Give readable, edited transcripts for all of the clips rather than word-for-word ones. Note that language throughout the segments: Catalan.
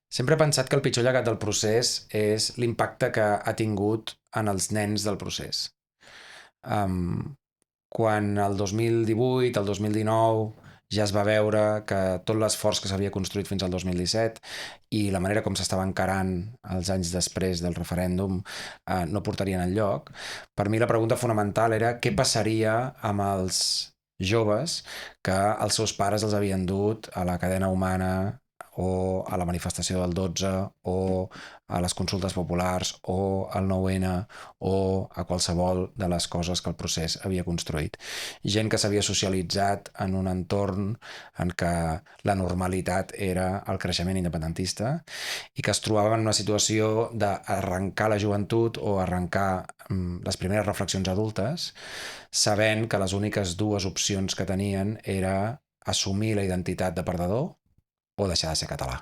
Sempre he pensat que el pitjor llegat del procés és l'impacte que ha tingut en els nens del procés. Um, Quan el 2018, el 2019, ja es va veure que tot l'esforç que s'havia construït fins al 2017 i la manera com s'estava encarant els anys després del referèndum no portarien enlloc. Per mi la pregunta fonamental era què passaria amb els joves que els seus pares els havien dut a la cadena humana o a la manifestació del 12 o a les consultes populars o al 9-N o a qualsevol de les coses que el procés havia construït. Gent que s'havia socialitzat en un entorn en què la normalitat era el creixement independentista i que es trobava en una situació d'arrencar la joventut o arrencar les primeres reflexions adultes sabent que les úniques dues opcions que tenien era assumir la identitat de perdedor o deixar de ser català.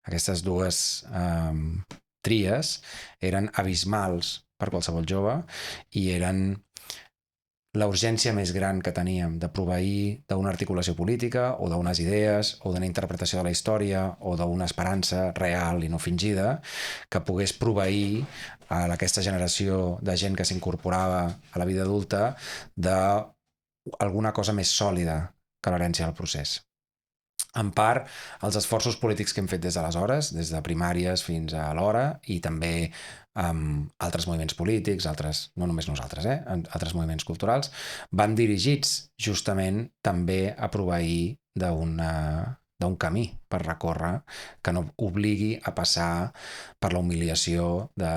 Aquestes dues tries eren abismals per qualsevol jove i eren la urgència més gran que teníem de proveir d'una articulació política o d'unes idees o d'una interpretació de la història o d'una esperança real i no fingida que pogués proveir a aquesta generació de gent que s'incorporava a la vida adulta d'alguna cosa més sòlida que l'herència del procés. En part, els esforços polítics que hem fet des d'aleshores, des de primàries fins a l'hora, i també altres moviments polítics, no només nosaltres, altres moviments culturals, van dirigits justament també a proveir d'un camí per recórrer que no obligui a passar per la humiliació de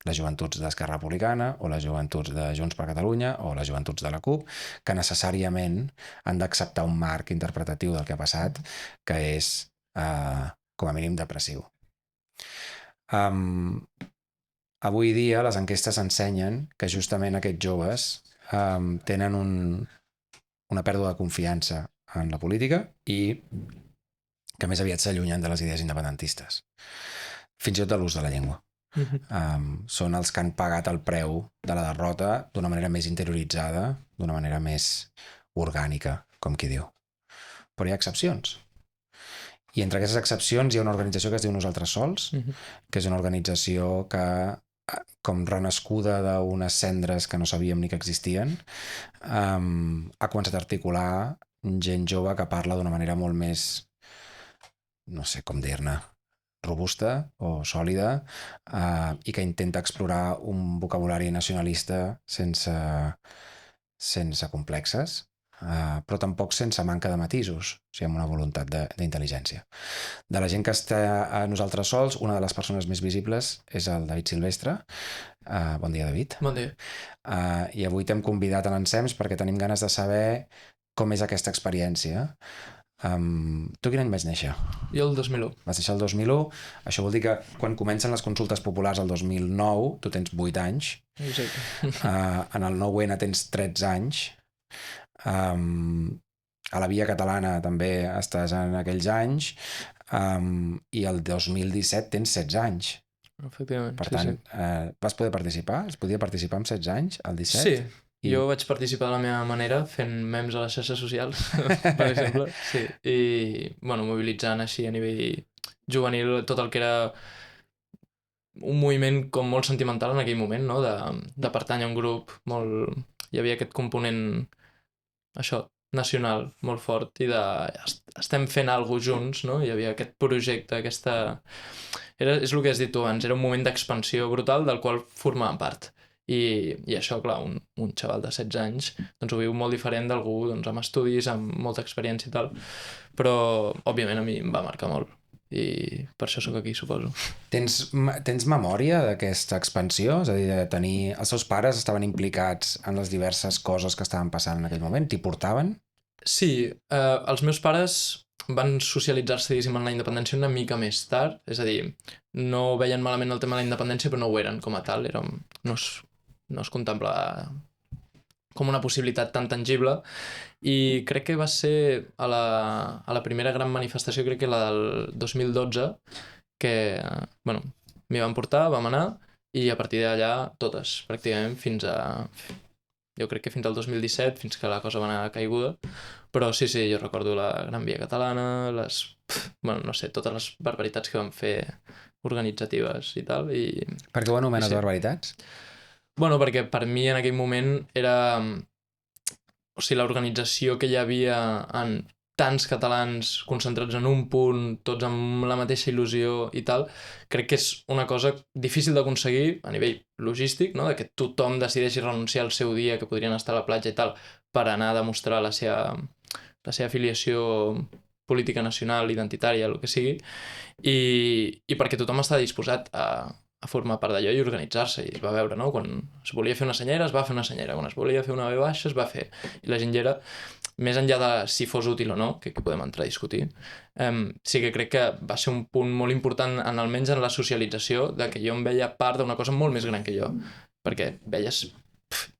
les joventuts d'Esquerra Republicana o les joventuts de Junts per Catalunya o les joventuts de la CUP, que necessàriament han d'acceptar un marc interpretatiu del que ha passat que és, com a mínim, depressiu. Avui dia les enquestes ensenyen que justament aquests joves tenen una pèrdua de confiança en la política i que més aviat s'allunyen de les idees independentistes. Fins i tot de l'ús de la llengua. Són els que han pagat el preu de la derrota d'una manera més interioritzada, d'una manera més orgànica, com qui diu. Però hi ha excepcions. I entre aquestes excepcions hi ha una organització que es diu Nosaltres Sols, que és una organització que, com renascuda d'unes cendres que no sabíem ni que existien, ha començat a articular gent jove que parla d'una manera molt més, no sé com dir-ne, robusta o sòlida i que intenta explorar un vocabulari nacionalista sense complexes, però tampoc sense manca de matisos, o sigui, amb una voluntat d'intel·ligència. De la gent que està a Nosaltres Sols, una de les persones més visibles és el David Silvestre. Bon dia, David. Bon dia. I avui t'hem convidat a l'Ensems perquè tenim ganes de saber com és aquesta experiència. Tu quin any vas néixer? Jo el 2001. Vas néixer el 2001, això vol dir que quan comencen les consultes populars el 2009, tu tens 8 anys. Exacte. En el 9-N tens 13 anys. A la Via Catalana també estàs en aquells anys i el 2017 tens 16 anys. Efectivament, per tant, sí. Vas poder participar? Es podia participar amb 16 anys, al 17? Sí, jo vaig participar de la meva manera fent memes a les xarxes socials, per exemple, sí. I, bueno, mobilitzant així a nivell juvenil tot el que era un moviment com molt sentimental en aquell moment, no? De pertànyer a un grup molt... Hi havia aquest component, això, nacional molt fort i de estem fent alguna cosa junts, no? Hi havia aquest projecte, aquesta... és el que has dit tu abans, era un moment d'expansió brutal del qual formàvem part. I això, clar, un xaval de 16 anys doncs ho viu molt diferent d'algú doncs, amb estudis, amb molta experiència i tal, però òbviament a mi em va marcar molt i per això sóc aquí, suposo. Tens memòria d'aquesta expansió? És a dir, de tenir... Els seus pares estaven implicats en les diverses coses que estaven passant en aquell moment? T'hi portaven? Sí, els meus pares van socialitzar-se, diguéssim, en la independència una mica més tard, és a dir, no veien malament el tema de la independència, però no ho eren com a tal, no es contemplava com una possibilitat tan tangible, i crec que va ser a la primera gran manifestació, crec que la del 2012, que, bueno, m'hi van portar, vam anar, i a partir d'allà totes, pràcticament, fins a jo crec que fins al 2017, fins que la cosa va anar caiguda, però sí, jo recordo la Gran Via Catalana, bueno, no sé, totes les barbaritats que van fer organitzatives i tal, i Per què ho anomenes sí. barbaritats? Bueno, perquè per mi en aquell moment era... O sigui, l'organització que hi havia en tants catalans concentrats en un punt, tots amb la mateixa il·lusió i tal, crec que és una cosa difícil d'aconseguir a nivell logístic, no? De que tothom decideixi renunciar al seu dia, que podrien estar a la platja i tal, per anar a demostrar la seva afiliació política nacional, identitària, el que sigui, i perquè tothom està disposat a formar part d'allò i organitzar-se, i es va veure, no? Quan es volia fer una senyera, es va fer una senyera, quan es volia fer una V baixa, es va fer, i la gent ja era, més enllà de si fos útil o no, que podem entrar a discutir, sí que crec que va ser un punt molt important, almenys en la socialització, de que jo em veia part d'una cosa molt més gran que jo, perquè veies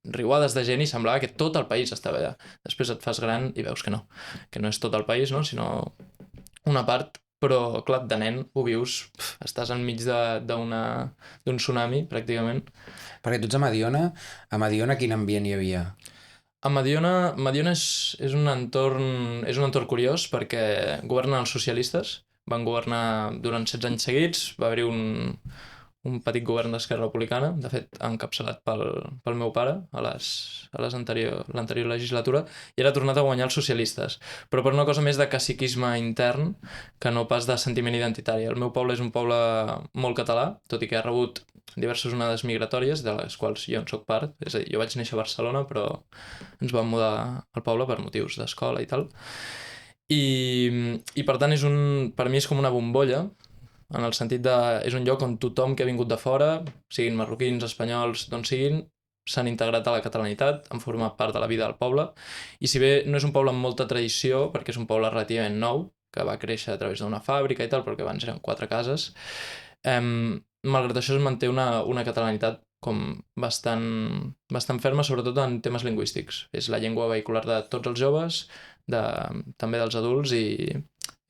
riuades de gent i semblava que tot el país estava allà. Després et fas gran i veus que no és tot el país, no? Sinó una part, però clar, de nen ho vius, estàs enmig d'un tsunami, pràcticament. Perquè tu ets a Mediona quin ambient hi havia? A Mediona és un entorn curiós perquè governen els socialistes, van governar durant 16 anys seguits, va haver-hi un petit govern d'Esquerra Republicana, de fet encapçalat pel meu pare a l'anterior legislatura, i ara ha tornat a guanyar els socialistes, però per una cosa més de caciquisme intern que no pas de sentiment identitari. El meu poble és un poble molt català, tot i que ha rebut diverses onades migratòries, de les quals jo en soc part, és a dir, jo vaig néixer a Barcelona, però ens vam mudar al poble per motius d'escola i tal, i per tant per mi és com una bombolla, en el sentit de... és un lloc on tothom que ha vingut de fora, siguin marroquins, espanyols, d'on siguin, s'han integrat a la catalanitat, han format part de la vida del poble, i si bé no és un poble amb molta tradició, perquè és un poble relativament nou, que va créixer a través d'una fàbrica i tal, perquè abans eren 4 cases, malgrat això es manté una catalanitat com bastant ferma, sobretot en temes lingüístics. És la llengua vehicular de tots els joves, també dels adults, i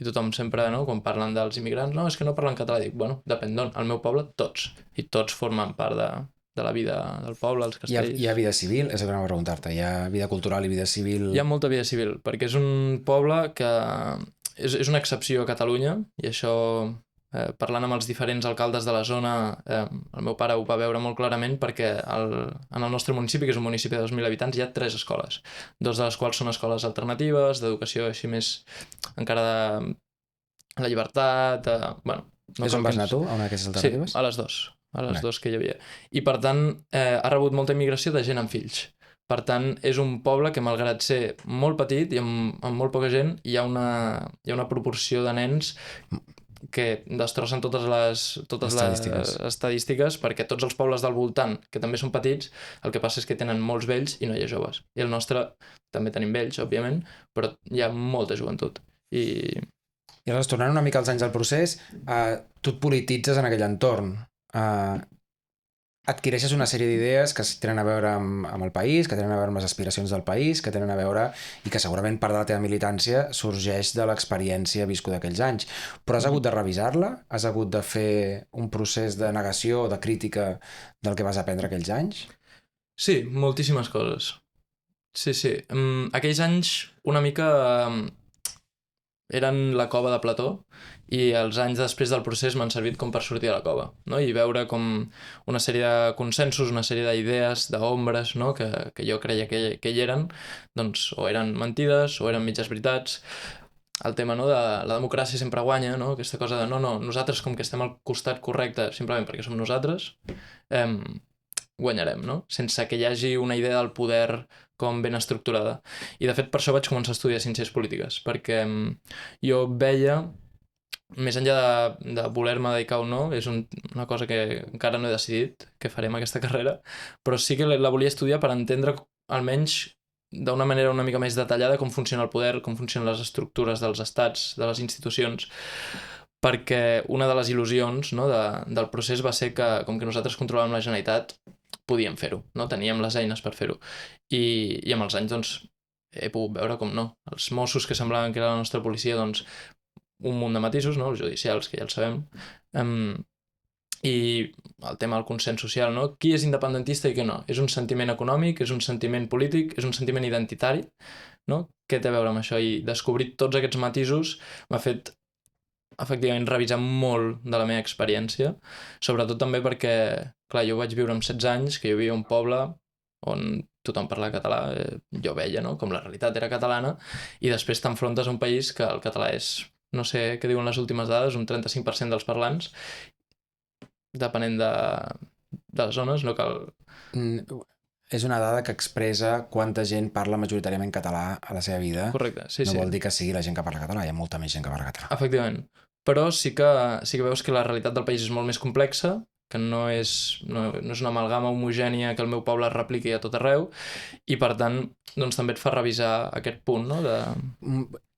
tothom sempre, no, quan parlen dels immigrants, no, és que no parlen català, dic, bueno, depèn d'on, al meu poble tots, i tots formen part de la vida del poble, els castells. Hi ha vida civil? És el que anava a preguntar-te. Hi ha vida cultural i vida civil? Hi ha molta vida civil, perquè és un poble que és una excepció a Catalunya, i això, parlant amb els diferents alcaldes de la zona, el meu pare ho va veure molt clarament, perquè en el nostre municipi, que és un municipi de 2.000 habitants, hi ha 3 escoles, 2 de les quals són escoles alternatives, d'educació així més encara de la llibertat, bueno... No, és on vas anar tu, a una d'aquestes alternatives? Sí, a les dues que hi havia. I per tant, ha rebut molta immigració de gent amb fills. Per tant, és un poble que, malgrat ser molt petit i amb molt poca gent, hi ha una proporció de nens que destrossen totes les estadístiques, perquè tots els pobles del voltant, que també són petits, el que passa és que tenen molts vells i no hi ha joves. I el nostre també tenim vells, òbviament, però hi ha molta joventut. I aleshores, tornant una mica als anys del procés, tu et polititzes en aquell entorn. Adquireixes una sèrie d'idees que tenen a veure amb el país, que tenen a veure amb les aspiracions del país, que tenen a veure, i que segurament part de la teva militància sorgeix de l'experiència viscuda d'aquells anys. Però has hagut de revisar-la? Has hagut de fer un procés de negació o de crítica del que vas aprendre aquells anys? Sí, moltíssimes coses. Sí. Aquells anys una mica eren la cova de Plató, i els anys després del procés m'han servit com per sortir de la cova, no? I veure com una sèrie de consensos, una sèrie d'idees, d'ombres, no? que jo creia que hi eren, doncs o eren mentides o eren mitges veritats. El tema, no, de la democràcia sempre guanya, no? Aquesta cosa de no, nosaltres com que estem al costat correcte simplement perquè som nosaltres, guanyarem, no? Sense que hi hagi una idea del poder com ben estructurada. I de fet per això vaig començar a estudiar ciències polítiques, perquè jo veia, més enllà de voler-me dedicar o no, és una cosa que encara no he decidit que farem aquesta carrera, però sí que la volia estudiar per entendre almenys d'una manera una mica més detallada com funciona el poder, com funcionen les estructures dels estats, de les institucions, perquè una de les il·lusions, no, del procés va ser que, com que nosaltres controlàvem la Generalitat, podíem fer-ho, no? Teníem les eines per fer-ho. I amb els anys, doncs, he pogut veure com no. Els Mossos, que semblaven que era la nostra policia, doncs, un munt de matisos, no? Els judicials, que ja els sabem, i el tema del consens social, no? Qui és independentista i qui no? És un sentiment econòmic, és un sentiment polític, és un sentiment identitari, no? Què té a veure amb això? I descobrir tots aquests matisos m'ha fet efectivament revisar molt de la meva experiència, sobretot també perquè, clar, jo vaig viure amb 16 anys, que jo vivia a un poble on tothom parla català, jo veia, no?, com la realitat era catalana, i després t'enfrontes a un país que el català és, no sé què diuen les últimes dades, un 35% dels parlants, depenent de les zones, no cal... És una dada que expressa quanta gent parla majoritàriament català a la seva vida. Correcte, sí, no sí. vol dir que sigui la gent que parla català, hi ha molta més gent que parla català. Efectivament. Però sí que veus que la realitat del país és molt més complexa, que no és una amalgama homogènia que el meu poble es repliqui a tot arreu, i per tant doncs, també et fa revisar aquest punt, no?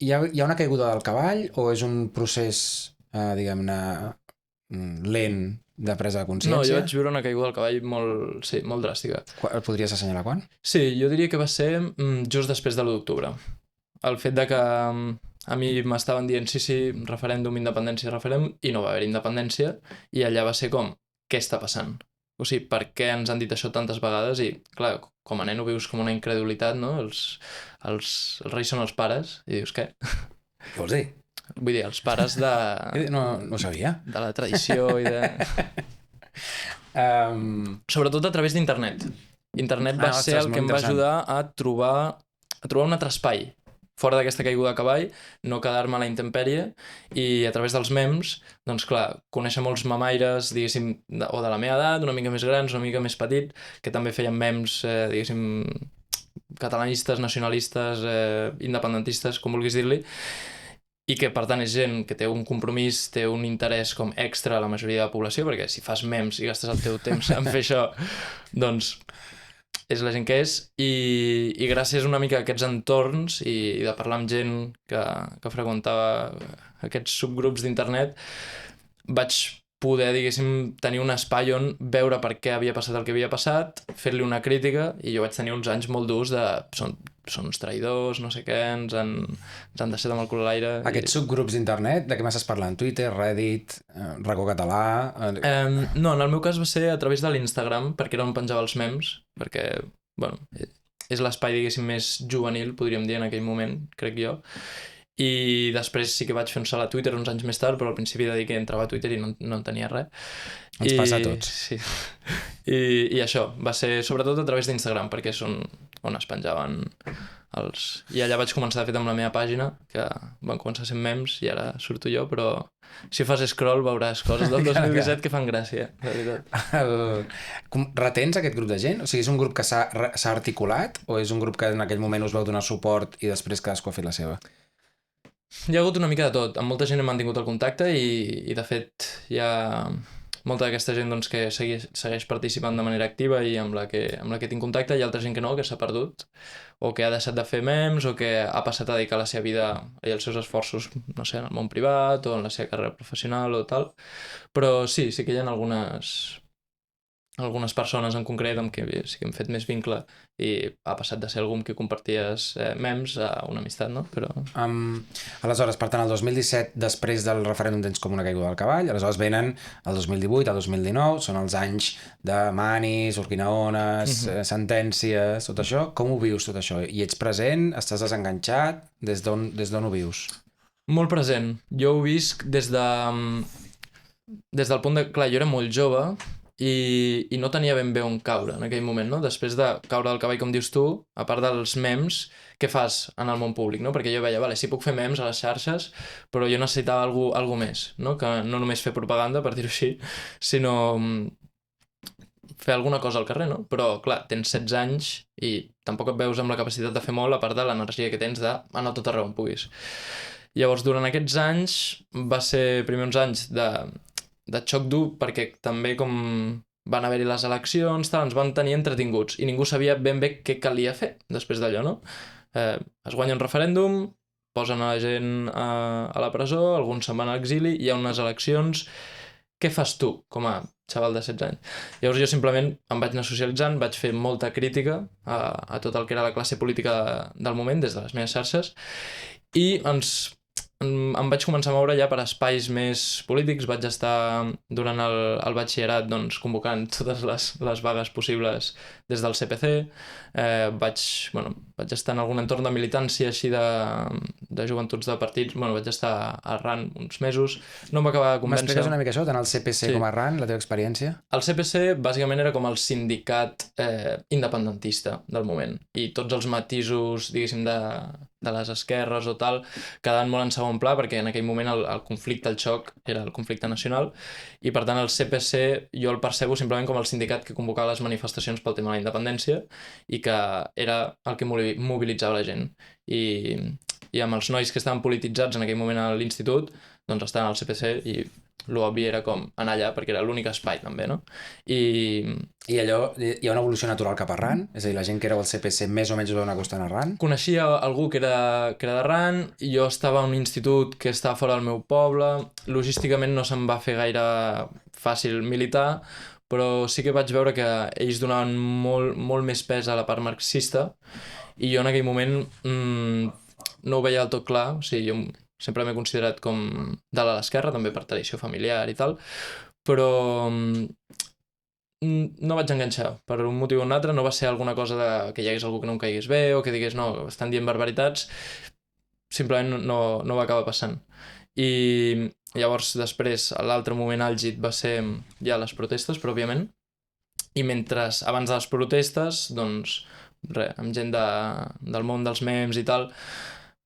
Hi ha una caiguda del cavall o és un procés, diguem-ne, lent de presa de consciència? No, jo vaig viure una caiguda del cavall molt dràstica. Podries assenyalar quan? Sí, jo diria que va ser just després de l'1 d'octubre. El fet de que a mi m'estaven dient sí, referèndum, independència, referèndum, i no va haver independència, i allà va ser com, què està passant? O sigui, per què ens han dit això tantes vegades? I, clar, com a nen ho vius com una incredulitat, no? Els reis són els pares, i dius, què? Què vols dir? Vull dir, els pares de... No ho sabia. De la tradició i de... Sobretot a través d'internet. Internet va ser el que em va ajudar a trobar un altre espai fora d'aquesta caiguda de cavall, no quedar-me a la intempèrie, i a través dels memes, doncs clar, conèixer molts mamaires, diguéssim, o de la meva edat, una mica més grans, una mica més petit, que també feien memes, diguéssim, catalanistes, nacionalistes, independentistes, com vulguis dir-li, i que per tant és gent que té un compromís, té un interès com extra a la majoria de la població, perquè si fas memes i gastes el teu temps en fer això, doncs és la gent que és, i gràcies una mica a aquests entorns i de parlar amb gent que freqüentava aquests subgrups d'internet, vaig poder, diguéssim, tenir un espai on veure per què havia passat el que havia passat, fer-li una crítica, i jo vaig tenir uns anys molt durs de són uns traïdors, no sé què, ens han deixat amb el cul a l'aire. Aquests subgrups d'internet, de què m'estàs parlant? Twitter, Reddit, Racó Català... No, en el meu cas va ser a través de l'Instagram, perquè era on penjava els memes, perquè, bueno, és l'espai, diguéssim, més juvenil, podríem dir, en aquell moment, crec jo. I després sí que vaig fer un salt a Twitter uns anys més tard, però al principi de dir que entrava a Twitter i no en tenia res. Ens passa a tots. Sí. I això, va ser sobretot a través d'Instagram, perquè és on es penjaven els... I allà vaig començar, de fet, amb la meva pàgina, que van començar sent memes, i ara surto jo, però si fas scroll veuràs coses del 2017 que fan gràcia, de veritat. Retens aquest grup de gent? O sigui, és un grup que s'ha articulat, o és un grup que en aquell moment us vau donar suport i després cadascú ha fet la seva? Hi ha hagut una mica de tot. Amb molta gent hem mantingut el contacte i de fet, hi ha molta d'aquesta gent doncs, que segueix participant de manera activa i amb la que tinc contacte. Hi ha altra gent que no, que s'ha perdut, o que ha deixat de fer memes, o que ha passat a dedicar la seva vida i els seus esforços, no sé, en el món privat o en la seva carrera professional o tal. Però sí que hi ha algunes persones en concret amb què sí que hem fet més vincle i ha passat de ser algú amb qui comparties memes a una amistat, no? Però... Aleshores, per tant, el 2017, després del referèndum, tens com una caiguda del cavall, aleshores venen el 2018, el 2019, són els anys de manis, orquinaones, sentències, tot això. Com ho vius, tot això? Hi ets present? Estàs desenganxat? Des d'on ho vius? Molt present. Jo ho visc des del punt de... Clar, jo era molt jove, i no tenia ben bé on caure en aquell moment, no? Després de caure del cavall, com dius tu, a part dels memes, què fas en el món públic, no? Perquè jo veia, vale, sí puc fer memes a les xarxes, però jo necessitava algú més, no? Que no només fer propaganda, per dir-ho així, sinó fer alguna cosa al carrer, no? Però, clar, tens 16 anys i tampoc et veus amb la capacitat de fer molt, a part de l'energia que tens d'anar tot arreu on puguis. Llavors, durant aquests anys, va ser primer uns anys de xoc dur, perquè també com van haver-hi les eleccions, ens van tenir entretinguts i ningú sabia ben bé què calia fer després d'allò, no? Es guanya un referèndum, posen a la gent a la presó, alguns se'n van a l'exili, hi ha unes eleccions, què fas tu com a xaval de 16 anys? Llavors jo simplement em vaig anar socialitzant, vaig fer molta crítica a tot el que era la classe política del moment des de les meves xarxes i ens em vaig començar a moure ja per espais més polítics. Vaig estar durant el batxillerat doncs, convocant totes les vagues possibles des del CPC. Vaig estar en algun entorn de militància així de joventuts de partits. Vaig estar a RAN uns mesos. No em va acabar de convèncer. M'expliques una mica això, tant el CPC Sí. com a RAN, la teva experiència? El CPC bàsicament era com el sindicat independentista del moment, i tots els matisos, diguéssim, de les esquerres o tal, quedaven molt en segon pla, perquè en aquell moment el conflicte, el xoc, era el conflicte nacional, i per tant el CPC jo el percebo simplement com el sindicat que convocava les manifestacions pel tema de la independència i que era el que mobilitzava la gent. I amb els nois que estaven polititzats en aquell moment a l'institut, doncs estaven al CPC, i l'obvi era com anar allà perquè era l'únic espai també, no? I allò, hi ha una evolució natural cap a RAN? És a dir, la gent que era al CPC més o menys us va anar acostant a RAN? Coneixia algú que era de RAN, jo estava a un institut que estava fora del meu poble, logísticament no se'm va fer gaire fàcil militar, però sí que vaig veure que ells donaven molt més pes a la part marxista, i jo en aquell moment no ho veia del tot clar. O sigui, jo sempre m'he considerat com de l'esquerra, també per tradició familiar i tal, però no vaig enganxar per un motiu o un altre. No va ser alguna cosa que hi hagués algú que no em caigués bé o que digués no, estan dient barbaritats, simplement no va acabar passant. I llavors després l'altre moment àlgid va ser ja les protestes pròpiament, i abans de les protestes, doncs amb gent del món dels memes i tal,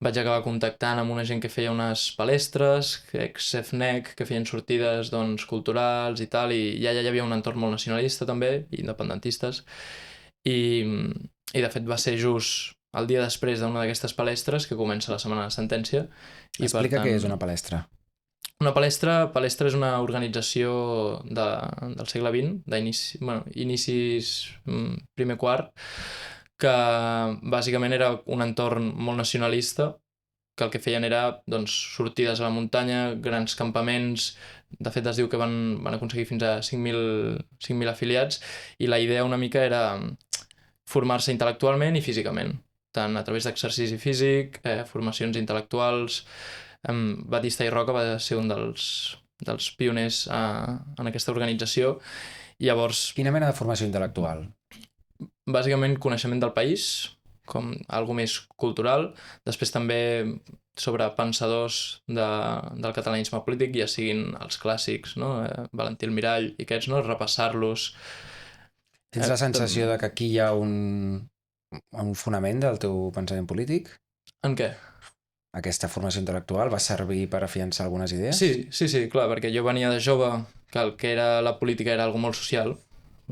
vaig acabar contactant amb una gent que feia unes palestres, ex-CEFNEC, que feien sortides doncs, culturals i tal, i ja hi havia un entorn molt nacionalista també, i independentistes, i de fet va ser just el dia després d'una d'aquestes palestres que comença la setmana de sentència. Explica què és una palestra. Una palestra és una organització del segle XX, inicis primer quart, que bàsicament era un entorn molt nacionalista, que el que feien era doncs, sortides a la muntanya, grans campaments. De fet es diu que van aconseguir fins a 5.000 afiliats, i la idea una mica era formar-se intel·lectualment i físicament, tant a través d'exercici físic, formacions intel·lectuals. Batista i Roca va ser un dels pioners en aquesta organització. Llavors, quina mena de formació intel·lectual? Bàsicament coneixement del país, com algo més cultural, després també sobre pensadors del catalanisme polític, ja siguin els clàssics, no? Valentí Almirall i aquests, no? Repassar-los. Tens la sensació de que aquí hi ha un fonament del teu pensament polític? En què? Aquesta formació intel·lectual va servir per afiançar algunes idees? Sí, clar, perquè jo venia de jove, que el que era la política era algo molt social,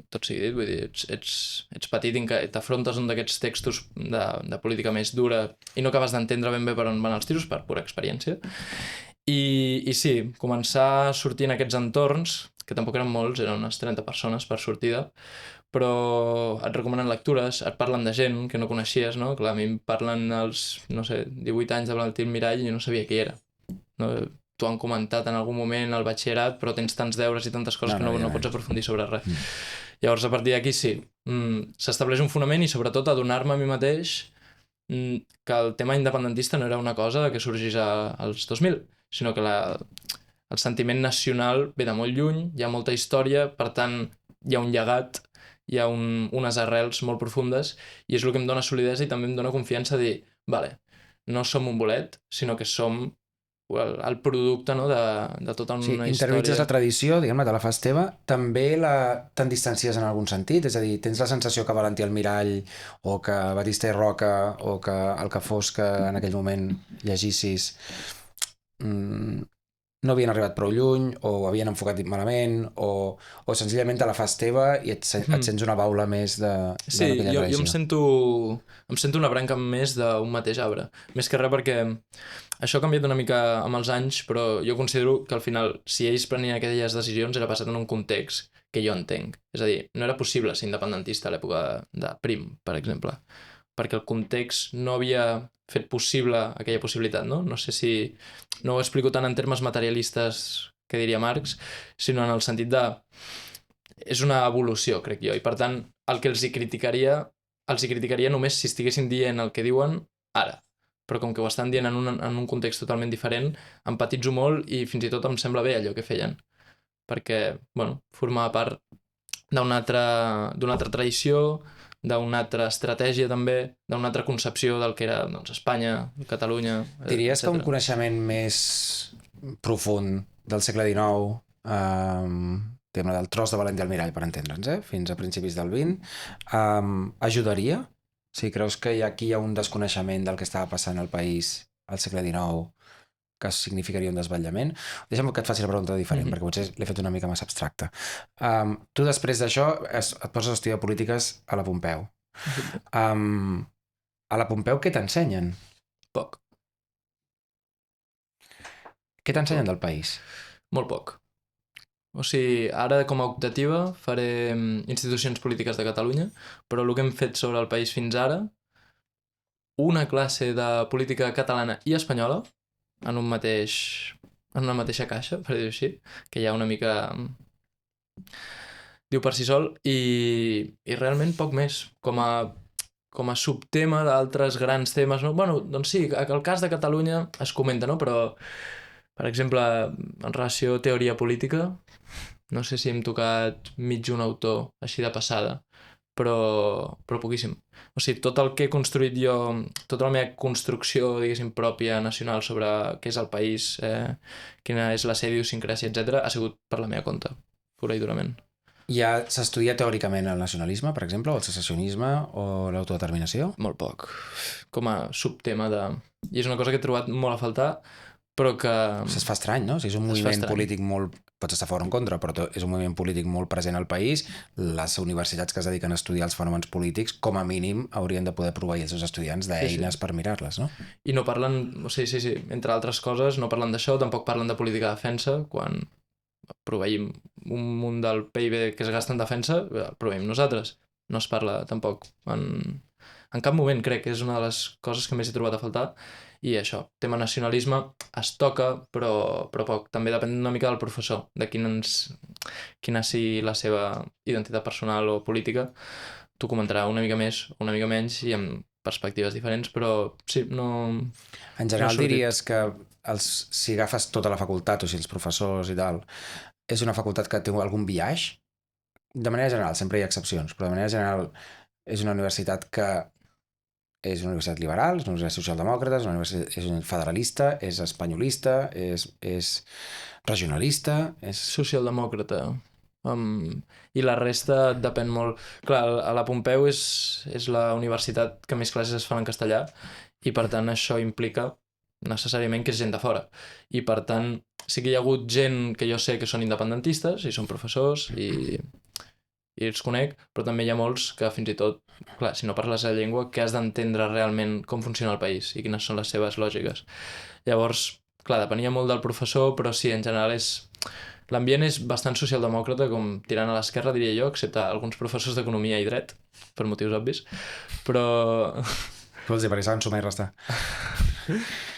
tot sigui dit, vull dir, ets petit i t'afrontes un d'aquests textos de política més dura i no acabes d'entendre ben bé per on van els tiros, per pura experiència. I sí, començar a sortir en aquests entorns, que tampoc eren molts, eren unes 30 persones per sortida, però et recomanen lectures, et parlen de gent que no coneixies, no? Clar, a mi em parlen als, 18 anys de Valentí Almirall i jo no sabia qui era. No? T'ho han comentat en algun moment al batxillerat, però tens tants deures i tantes coses que no pots aprofundir sobre res. Llavors, a partir d'aquí sí, s'estableix un fonament, i sobretot adonar-me a mi mateix que el tema independentista no era una cosa que sorgís als 2000, sinó que el sentiment nacional ve de molt lluny, hi ha molta història, per tant hi ha un llegat, hi ha unes arrels molt profundes, i és el que em dona solidesa i també em dona confiança de dir, vale, no som un bolet, sinó que som el producte, no, de tota una història. Interioritzes la tradició, diguem-ne, te la fas teva, també te'n distancies en algun sentit? És a dir, tens la sensació que Valentí Almirall o que Batista i Roca o que el que fos que en aquell moment llegissis no havien arribat prou lluny, o havien enfocat malament, o senzillament te la fas teva i et sents una baula més d'aquella tradició? Jo em sento una branca més d'un mateix arbre. Més que res perquè això ha canviat una mica amb els anys, però jo considero que al final, si ells prenien aquelles decisions, era basat en un context que jo entenc. És a dir, no era possible ser independentista a l'època de Prim, per exemple, perquè el context no havia fet possible aquella possibilitat, no? No sé si no ho explico tant en termes materialistes que diria Marx, sinó en el sentit de és una evolució, crec jo, i per tant el que els hi criticaria només si estiguessin dient el que diuen ara, però com que ho estan dient en un context totalment diferent, empatitzo molt i fins i tot em sembla bé allò que feien, perquè, bueno, formava part d'una altra tradició, d'una altra estratègia també, d'una altra concepció del que era doncs, Espanya, Catalunya, Diries que un etc. coneixement més profund del segle XIX, tema del tros de Valent i Almirall, per entendre'ns, fins a principis del XX, ajudaria? Si creus que aquí hi ha un desconeixement del que estava passant al país al segle XIX, que significaria un desvetllament? Deixa'm que et faci la pregunta diferent, perquè potser l'he fet una mica massa abstracta. Tu després d'això et poses a estudiar polítiques a la Pompeu. A la Pompeu què t'ensenyen? Poc. Què t'ensenyen del país? Molt poc. O sigui, ara com a optativa faré institucions polítiques de Catalunya, però el que hem fet sobre el país fins ara, una classe de política catalana i espanyola en una mateixa caixa, per dir-ho així, que ja una mica diu per si sol, i realment poc més, com a subtema d'altres grans temes, no? Bueno, doncs sí, el cas de Catalunya es comenta, no? Però, per exemple, en relació a teoria política, no sé si hem tocat mig un autor així de passada, però poquíssim. O sigui, tot el que he construït jo, tota la meva construcció, diguéssim, pròpia, nacional, sobre què és el país, quina és la seva idiosincràsia, etc., ha sigut per la meva compte, pura i durament. Ja s'estudia teòricament el nacionalisme, per exemple, o el secessionisme o l'autodeterminació? Molt poc. Com a subtema de... I és una cosa que he trobat molt a faltar, però que... Es fa estrany, no? O sigui, és un moviment polític molt... Pots estar a favor o en contra, però és un moviment polític molt present al país. Les universitats que es dediquen a estudiar els fenòmens polítics, com a mínim, haurien de poder proveir els seus estudiants d'eines per mirar-les, no? I no parlen... O sigui, sí, entre altres coses, no parlen d'això, tampoc parlen de política de defensa, quan proveïm un munt del PIB que es gasta en defensa, el proveïm nosaltres. No es parla tampoc en cap moment, crec que és una de les coses que més he trobat a faltar. I això, tema nacionalisme es toca, però poc. També depèn una mica del professor, de quina sigui la seva identitat personal o política. T'ho comentarà una mica més, una mica menys, i amb perspectives diferents, però sí, no... En general diries que si agafes tota la facultat, o sigui, els professors i tal, és una facultat que té algun biaix? De manera general, sempre hi ha excepcions, però de manera general és una universitat que és una universitat liberal, és una universitat socialdemòcrata, és una federalista, és espanyolista, és regionalista, és... Socialdemòcrata. I la resta depèn molt... Clar, a la Pompeu és la universitat que més classes es fan en castellà i per tant això implica necessàriament que és gent de fora. I per tant sí que hi ha hagut gent que jo sé que són independentistes i són professors i els conec, però també hi ha molts que fins i tot, clar, si no parles la llengua, que has d'entendre realment com funciona el país i quines són les seves lògiques. Llavors, clar, depenia molt del professor, però sí, en general l'ambient és bastant socialdemòcrata, com tirant a l'esquerra, diria jo, excepte alguns professors d'economia i dret, per motius obvis, però... Què vols dir, perquè saben sumar i restar?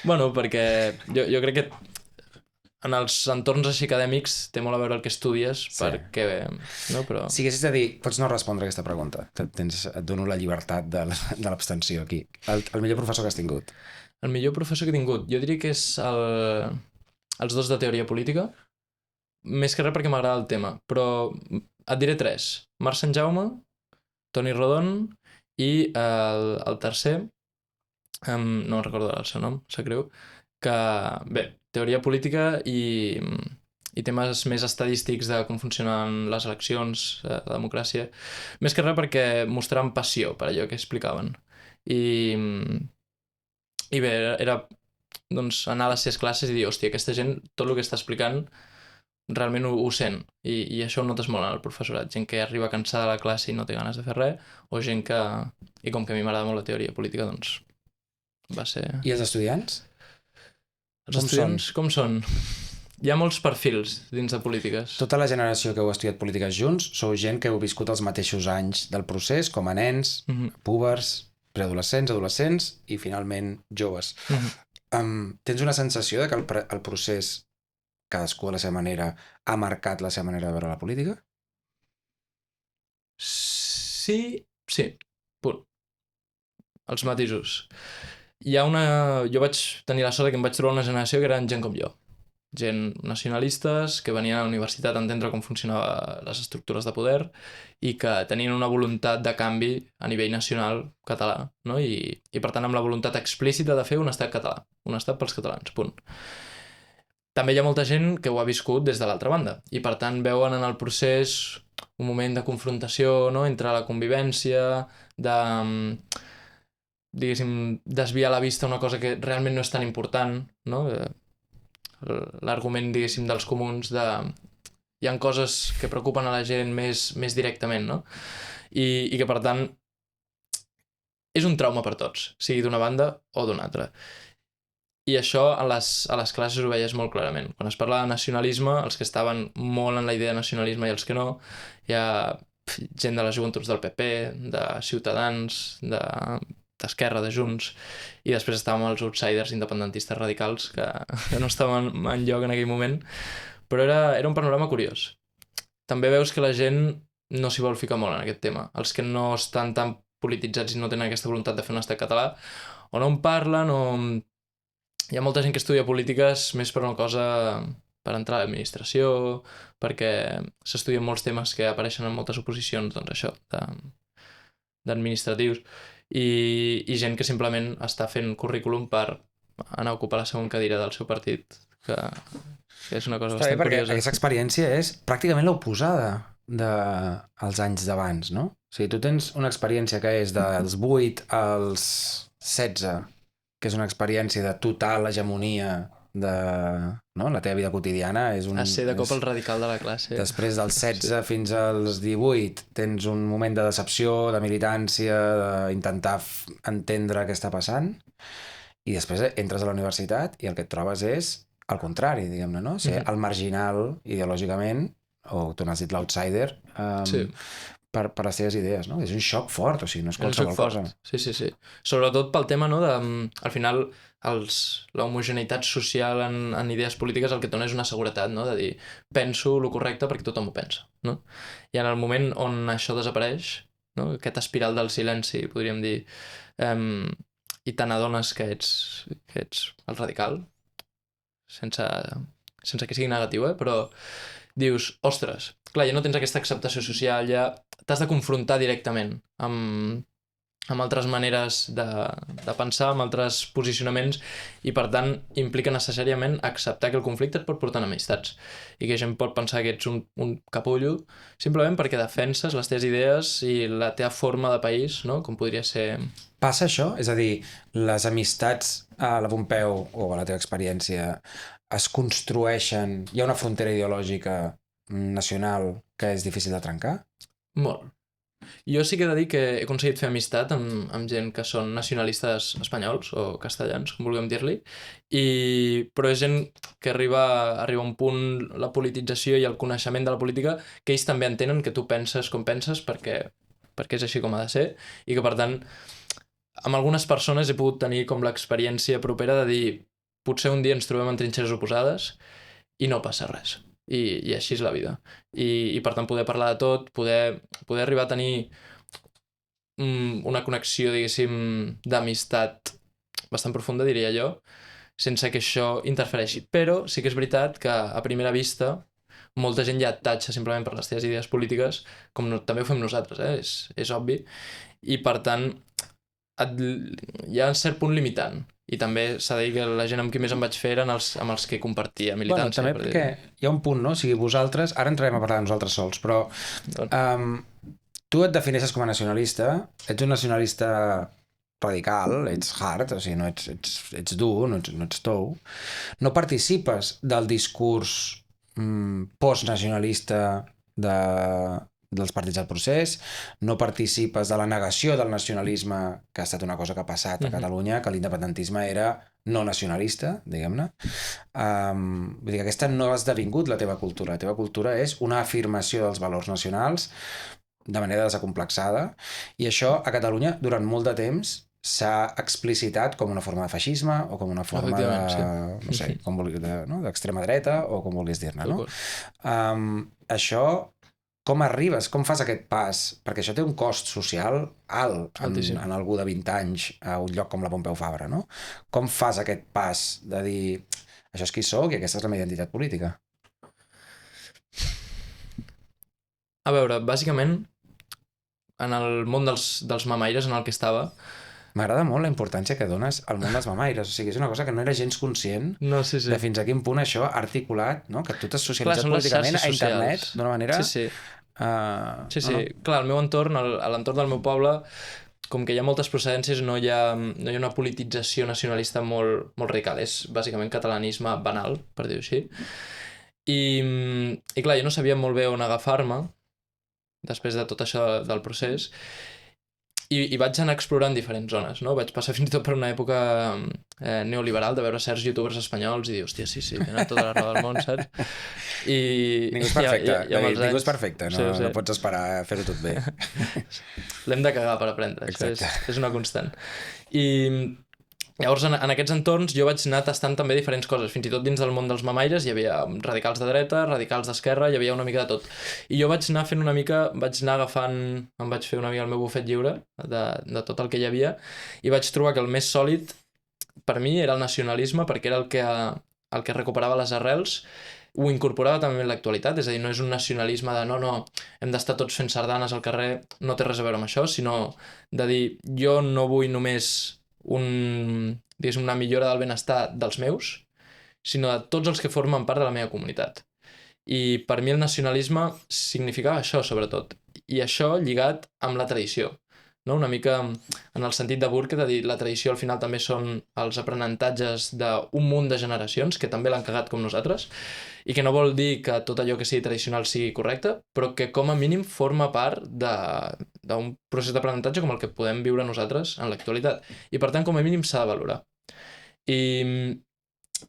Bueno, perquè jo crec que en els entorns així acadèmics té molt a veure el que estudies, sí. Perquè... No, però... Si haguessis de dir, pots no respondre a aquesta pregunta, et dono la llibertat de l'abstenció aquí. El millor professor que has tingut? El millor professor que he tingut? Jo diria que és els dos de teoria política, més que res perquè m'agrada el tema, però et diré tres. Marc Sant Jaume, Toni Rodon i el tercer, no recordo el seu nom, sap greu, que, bé, teoria política i temes més estadístics de com funcionen les eleccions, la democràcia, més que res perquè mostraven passió per allò que explicaven. I bé, era doncs, anar a les seves classes i dir, hòstia, aquesta gent, tot el que està explicant, realment ho sent. I això ho notes molt en el professorat. Gent que arriba cansada a la classe i no té ganes de fer res, o gent que... I com que a mi m'agrada molt la teoria política, doncs va ser... I els estudiants? Els estudiants com són? Hi ha molts perfils dins de polítiques. Tota la generació que heu estudiat polítiques junts sou gent que heu viscut els mateixos anys del procés, com a nens, púbers, preadolescents, adolescents i finalment joves. Tens una sensació de que el procés, cadascú a la seva manera, ha marcat la seva manera de veure la política? Sí, punt. Els matisos. Jo vaig tenir la sort que em vaig trobar una generació que eren gent com jo. Gent nacionalistes que venien a la universitat a entendre com funcionaven les estructures de poder i que tenien una voluntat de canvi a nivell nacional català, no? I per tant amb la voluntat explícita de fer un estat català, un estat pels catalans, punt. També hi ha molta gent que ho ha viscut des de l'altra banda i per tant veuen en el procés un moment de confrontació, no? Entre la convivència, de, diguéssim, desviar la vista a una cosa que realment no és tan important, no? L'argument, diguéssim, dels comuns de... Hi ha coses que preocupen a la gent més directament, no? I que, per tant, és un trauma per tots, sigui d'una banda o d'una altra. I això a les classes ho veies molt clarament. Quan es parla de nacionalisme, els que estaven molt en la idea de nacionalisme i els que no, hi ha gent de les joventuts del PP, de Ciutadans, d'Esquerra, de Junts, i després estàvem els outsiders independentistes radicals que no estaven en lloc en aquell moment, però era un panorama curiós. També veus que la gent no s'hi vol ficar molt en aquest tema. Els que no estan tan polititzats i no tenen aquesta voluntat de fer un estat català, o no en parlen, o... Hi ha molta gent que estudia polítiques més per una cosa... per entrar a l'administració, perquè s'estudien molts temes que apareixen en moltes oposicions, doncs això, d'administratius, i gent que simplement està fent currículum per anar a ocupar la segona cadira del seu partit, que és una cosa bastant curiosa. Aquesta experiència és pràcticament l'oposada dels anys d'abans, no? O sigui, tu tens una experiència que és dels 8 als 16, que és una experiència de total hegemonia de... No? La teva vida quotidiana és un... A ser de cop el radical de la classe. Després dels 16 fins als 18 tens un moment de decepció, de militància, d'intentar entendre què està passant, i després entres a la universitat i el que et trobes és el contrari, diguem-ne, no? Ser el marginal ideològicament, o tu n'has dit l'outsider, Sí. per les teves idees, no? És un xoc fort, o sigui, no és qualsevol cosa. Sí. Sobretot pel tema, no, de, al final, la homogeneïtat social en idees polítiques el que et dona és una seguretat, no? De dir, penso el correcte perquè tothom ho pensa, no? I en el moment on això desapareix, no? Aquest espiral del silenci, podríem dir, i te n'adones que ets el radical, sense que sigui negatiu, però dius, ostres, clar, ja no tens aquesta acceptació social, ja t'has de confrontar directament amb altres maneres de pensar, amb altres posicionaments, i per tant implica necessàriament acceptar que el conflicte et pot portar a amistats i que gent pot pensar que ets un capullo simplement perquè defenses les teves idees i la teva forma de país, no? Com podria ser... Passa això? És a dir, les amistats a la Pompeu o a la teva experiència es construeixen... Hi ha una frontera ideològica nacional que és difícil de trencar? Molt. Jo sí que he de dir que he aconseguit fer amistat amb gent que són nacionalistes espanyols o castellans, com vulguem dir-li, però és gent que arriba a un punt, la politització i el coneixement de la política, que ells també entenen que tu penses com penses perquè és així com ha de ser, i que per tant amb algunes persones he pogut tenir com l'experiència propera de dir potser un dia ens trobem en trinxeres oposades i no passa res. I així és la vida. I per tant poder parlar de tot, poder arribar a tenir una connexió, diguéssim, d'amistat bastant profunda, diria jo, sense que això interfereixi. Però sí que és veritat que a primera vista molta gent ja et tatxa simplement per les teves idees polítiques, com també ho fem nosaltres, és obvi, i per tant hi ha un cert punt limitant. I també s'ha de dir que la gent amb qui més em vaig fer eren amb els que compartia militància. Bueno, també perquè hi ha un punt, no? O sigui, vosaltres... Ara entrarem a parlar de nosaltres sols, però tu et defineixes com a nacionalista, ets un nacionalista radical, ets hard, o sigui, no ets dur, no ets tou. No participes del discurs postnacionalista dels partits del procés, no participes de la negació del nacionalisme, que ha estat una cosa que ha passat a Catalunya, que l'independentisme era no nacionalista, diguem-ne. Vull dir que aquesta no ha esdevingut la teva cultura. La teva cultura és una afirmació dels valors nacionals de manera desacomplexada, i això a Catalunya durant molt de temps s'ha explicitat com una forma de feixisme o com una forma no sé, com vulguis, d'extrema dreta o com vulguis dir-ne, no? Això com arribes, com fas aquest pas? Perquè això té un cost social alt en algú de 20 anys a un lloc com la Pompeu Fabra, no? Com fas aquest pas de dir això és qui soc i aquesta és la meva identitat política? A veure, bàsicament, en el món dels mamaires en el que estava... M'agrada molt la importància que dones al món dels mamaires. O sigui, és una cosa que no era gens conscient de fins a quin punt això ha articulat, no? Que tu t'has socialitzat políticament a internet d'una manera... Sí. Clar, al meu entorn, a l'entorn del meu poble, com que hi ha moltes procedències, no hi ha una politització nacionalista molt radical. És bàsicament catalanisme banal, per dir-ho així. I clar, jo no sabia molt bé on agafar-me després de tot això del procés i vaig anar explorant diferents zones, no? Vaig passar fins i tot per una època neoliberal de veure certs youtubers espanyols i dir, hòstia, sí, tenen tota la raó del món, saps? Ningú és perfecte, ningú és perfecte, no pots esperar a fer-ho tot bé. L'hem de cagar per aprendre, això és una constant. I llavors, en aquests entorns, jo vaig anar tastant també diferents coses. Fins i tot dins del món dels mamaires hi havia radicals de dreta, radicals d'esquerra, hi havia una mica de tot. I jo vaig anar fent una mica, em vaig fer una mica el meu bufet lliure de tot el que hi havia i vaig trobar que el més sòlid per mi era el nacionalisme, perquè era el que recuperava les arrels, ho incorporava també en l'actualitat, és a dir, no és un nacionalisme de no, hem d'estar tots fent sardanes al carrer, no té res a veure amb això, sinó de dir, jo no vull només una millora del benestar dels meus, sinó de tots els que formen part de la meva comunitat. I per mi el nacionalisme significava això, sobretot. I això lligat amb la tradició. No? Una mica en el sentit de Burke, de dir la tradició al final també són els aprenentatges d'un munt de generacions que també l'han cagat com nosaltres i que no vol dir que tot allò que sigui tradicional sigui correcte, però que com a mínim forma part d'un procés d'aprenentatge com el que podem viure nosaltres en l'actualitat. I per tant, com a mínim s'ha de valorar. I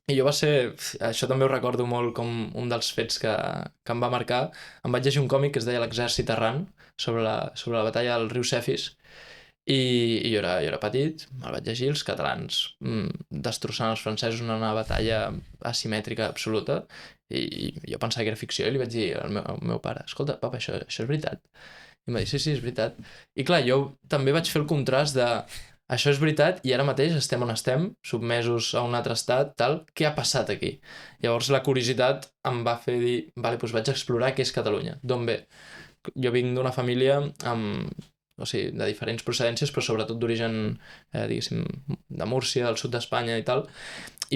jo va ser... Això també ho recordo molt com un dels fets que em va marcar. Em vaig llegir un còmic que es deia L'exèrcit errant, sobre la batalla del riu Cefis, i jo era petit, me'l vaig llegir, els catalans destrossant els francesos en una batalla asimètrica absoluta, i jo pensava que era ficció, i li vaig dir al meu pare, escolta, papa, això és veritat? I em va dir, sí, és veritat. I clar, jo també vaig fer el contrast de això és veritat i ara mateix estem on estem, submesos a un altre estat, tal, què ha passat aquí? Llavors la curiositat em va fer dir, vale, doncs vaig explorar què és Catalunya, d'on ve? Jo vinc d'una família de diferents procedències, però sobretot d'origen, diguéssim, de Múrcia, del sud d'Espanya i tal,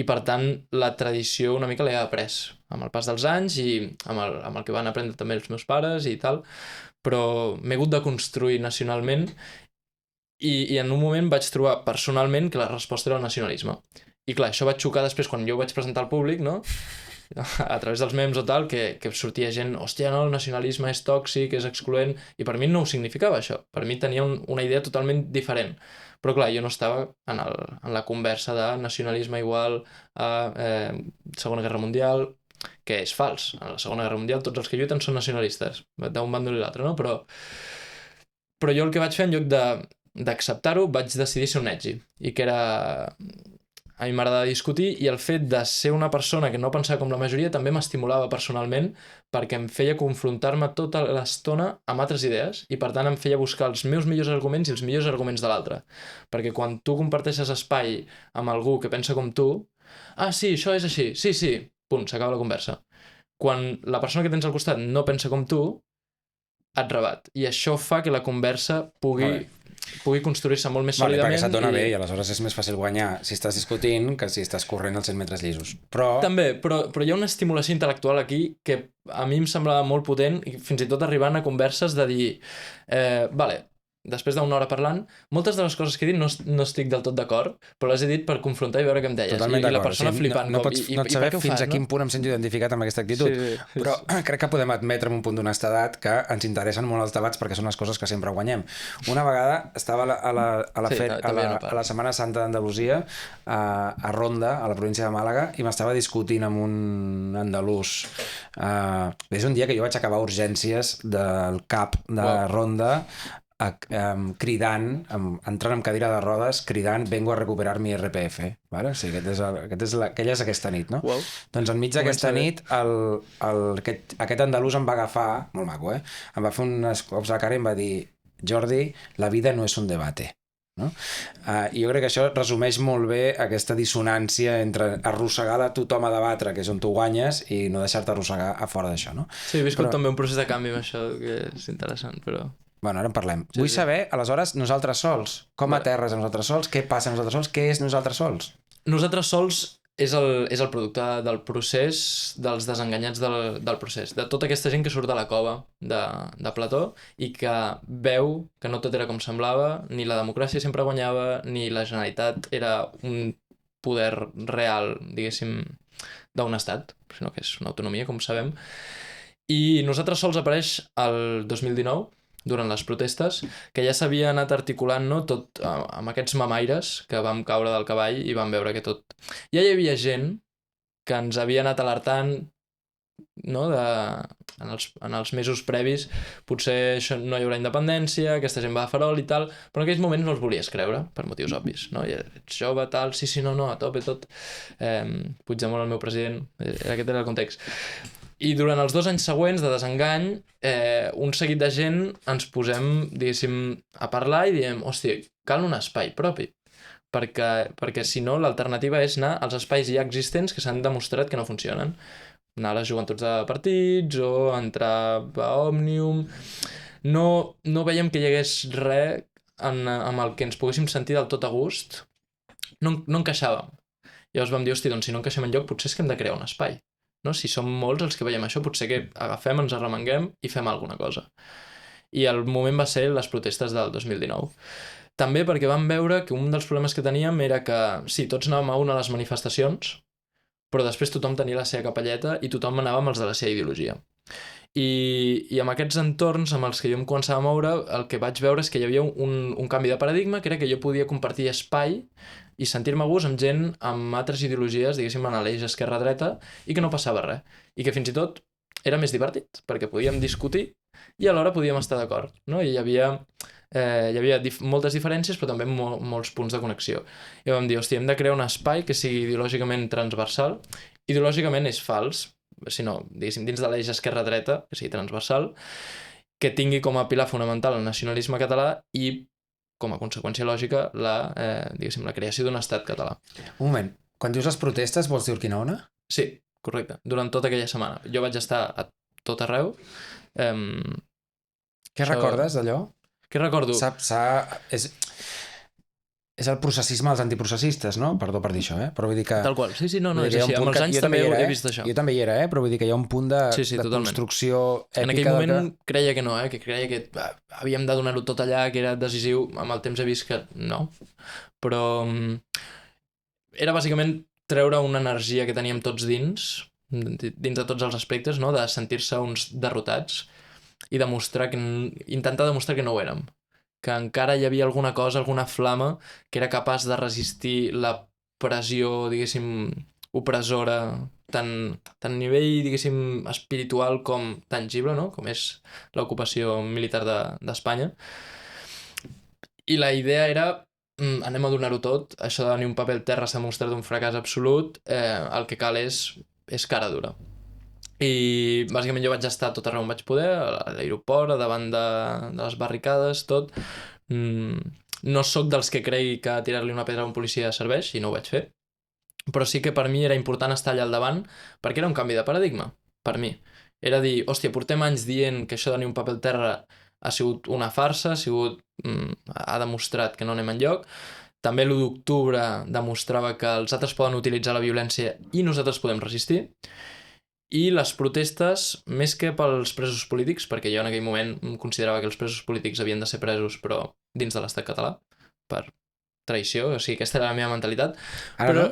i per tant la tradició una mica l'he après amb el pas dels anys i amb el que van aprendre també els meus pares i tal, però m'he hagut de construir nacionalment i en un moment vaig trobar personalment que la resposta era el nacionalisme. I clar, això va xocar després quan jo ho vaig presentar al públic, no? A través dels memes o tal, que sortia gent, hòstia, no, el nacionalisme és tòxic, és excloent, i per mi no ho significava això. Per mi tenia una idea totalment diferent. Però clar, jo no estava en la conversa de nacionalisme igual a Segona Guerra Mundial, que és fals. A la Segona Guerra Mundial tots els que lluiten són nacionalistes, d'un bàndol i l'altre, no? Però jo el que vaig fer en lloc d'acceptar-ho vaig decidir ser un edgy, i que era... A mi m'agrada discutir i el fet de ser una persona que no pensava com la majoria també m'estimulava personalment perquè em feia confrontar-me tota l'estona amb altres idees i per tant em feia buscar els meus millors arguments i els millors arguments de l'altre. Perquè quan tu comparteixes espai amb algú que pensa com tu, sí, això és així, sí, punt, s'acaba la conversa. Quan la persona que tens al costat no pensa com tu, et rebat. I això fa que la conversa pugui construir-se molt més sòlidament. Perquè se't dona bé i aleshores és més fàcil guanyar si estàs discutint que si estàs corrent els 100 metres llisos. També, però hi ha una estimulació intel·lectual aquí que a mi em semblava molt potent i fins i tot arribant a converses de dir vale, després d'una hora parlant, moltes de les coses que he dit no estic del tot d'acord, però les he dit per confrontar i veure què em deies. Totalment I la persona flipant. No pots saber fins a quin punt em sento identificat amb aquesta actitud, però crec que podem admetre en un punt d'honestedat que ens interessen molt els debats perquè són les coses que sempre guanyem. Una vegada estava a la Setmana Santa d'Andalusia, a Ronda, a la província de Màlaga, i m'estava discutint amb un andalús. És un dia que jo vaig acabar urgències del CAP de Ronda cridant, entrant en cadira de rodes, cridant vengo a recuperar mi RPF. Vale? O sigui, aquella és aquesta nit, no? Wow. Doncs enmig d'aquesta nit aquest andalús em va agafar, molt maco, em va fer uns cops a la cara i em va dir: Jordi, la vida no és un debate. No? I jo crec que això resumeix molt bé aquesta dissonància entre arrossegar a tothom a debatre, que és on tu guanyes, i no deixar-te arrossegar a fora d'això, no? Sí, he viscut també un procés de canvi amb això, que és interessant, però... Bueno, ara en parlem. Sí, Vull saber, aleshores, nosaltres sols. Com aterres a nosaltres sols? Què passa a nosaltres sols? Què és nosaltres sols? Nosaltres sols és el producte del procés, dels desenganyats del procés, de tota aquesta gent que surt de la cova de Plató i que veu que no tot era com semblava, ni la democràcia sempre guanyava, ni la Generalitat era un poder real, diguéssim, d'un estat, sinó que és una autonomia, com sabem. I Nosaltres sols apareix el 2019, durant les protestes, que ja s'havia anat articulant, no, tot amb aquests mamaires que vam caure del cavall i vam veure que tot... Ja hi havia gent que ens havia anat alertant, no, en els mesos previs, potser això no hi haurà independència, aquesta gent va a farol i tal, però en aquells moments no els volies creure, per motius obvis, no? I ets jove, tal, sí, no, a tope tot. Puigdemont, el meu president, aquest era el context. I durant els 2 anys següents de desengany, un seguit de gent ens posem, diguéssim, a parlar i diem, hòstia, cal un espai propi, perquè si no l'alternativa és anar als espais ja existents que s'han demostrat que no funcionen. Anar a les joventuts de partits o entrar a Òmnium. No veiem que hi hagués res amb el que ens poguéssim sentir del tot a gust. No encaixàvem. Llavors vam dir, hòstia, doncs si no encaixem enlloc, potser és que hem de crear un espai. No? Si som molts els que veiem això, potser que agafem, ens arremanguem i fem alguna cosa. I el moment va ser les protestes del 2019. També perquè vam veure que un dels problemes que teníem era que, sí, tots anàvem a una a les manifestacions, però després tothom tenia la seva capelleta i tothom anava amb els de la seva ideologia. I amb aquests entorns amb els que jo em començava a moure, el que vaig veure és que hi havia un canvi de paradigma, que era que jo podia compartir espai i sentir-me a gust amb gent amb altres ideologies, diguéssim, en l'eix esquerra-dreta, i que no passava res. I que fins i tot era més divertit, perquè podíem discutir i alhora podíem estar d'acord, no? I hi havia moltes diferències, però també molts punts de connexió. I vam dir, hòstia, hem de crear un espai que sigui ideològicament transversal. Ideològicament és fals, sinó, diguéssim, dins de l'eix esquerra-dreta, que sigui transversal, que tingui com a pilar fonamental el nacionalisme català i com a conseqüència lògica la creació d'un estat català. Un moment, quan dius les protestes vols dir Urquinaona? Sí, correcte, durant tota aquella setmana. Jo vaig estar a tot arreu. Què recordes d'allò? Què recordo? És el processisme dels antiprocessistes, no? Perdó per dir això, però vull dir que... Tal qual, sí, no, és així. Amb els anys també he vist això. Jo també hi era, però vull dir que hi ha un punt de construcció èpica... En aquell moment creia que no, que creia que havíem de donar-ho tot allà, que era decisiu. Amb el temps he vist que no. Però era bàsicament treure una energia que teníem tots dins de tots els aspectes, no? De sentir-se uns derrotats i intentar demostrar que no ho érem. Que encara hi havia alguna cosa, alguna flama que era capaç de resistir la pressió, diguéssim, opressora, tant a nivell, diguéssim, espiritual com tangible, no? Com és l'ocupació militar d'Espanya. I la idea era, anem a donar-ho tot, això de ni un paper al terra s'ha mostrat un fracàs absolut, el que cal és cara dura. I bàsicament jo vaig estar tot arreu on vaig poder, a l'aeroport, davant de les barricades, tot. No sóc dels que cregui que tirar-li una pedra a un policia serveix, i no ho vaig fer, però sí que per mi era important estar allà al davant perquè era un canvi de paradigma, per mi. Era dir, hòstia, portem anys dient que això de ni un paper al terra ha sigut una farsa, ha demostrat que no anem enlloc. També l'1 d'octubre demostrava que els altres poden utilitzar la violència i nosaltres podem resistir. I les protestes, més que pels presos polítics, perquè jo en aquell moment considerava que els presos polítics havien de ser presos, però dins de l'estat català, per traïció, o sigui, aquesta era la meva mentalitat. Però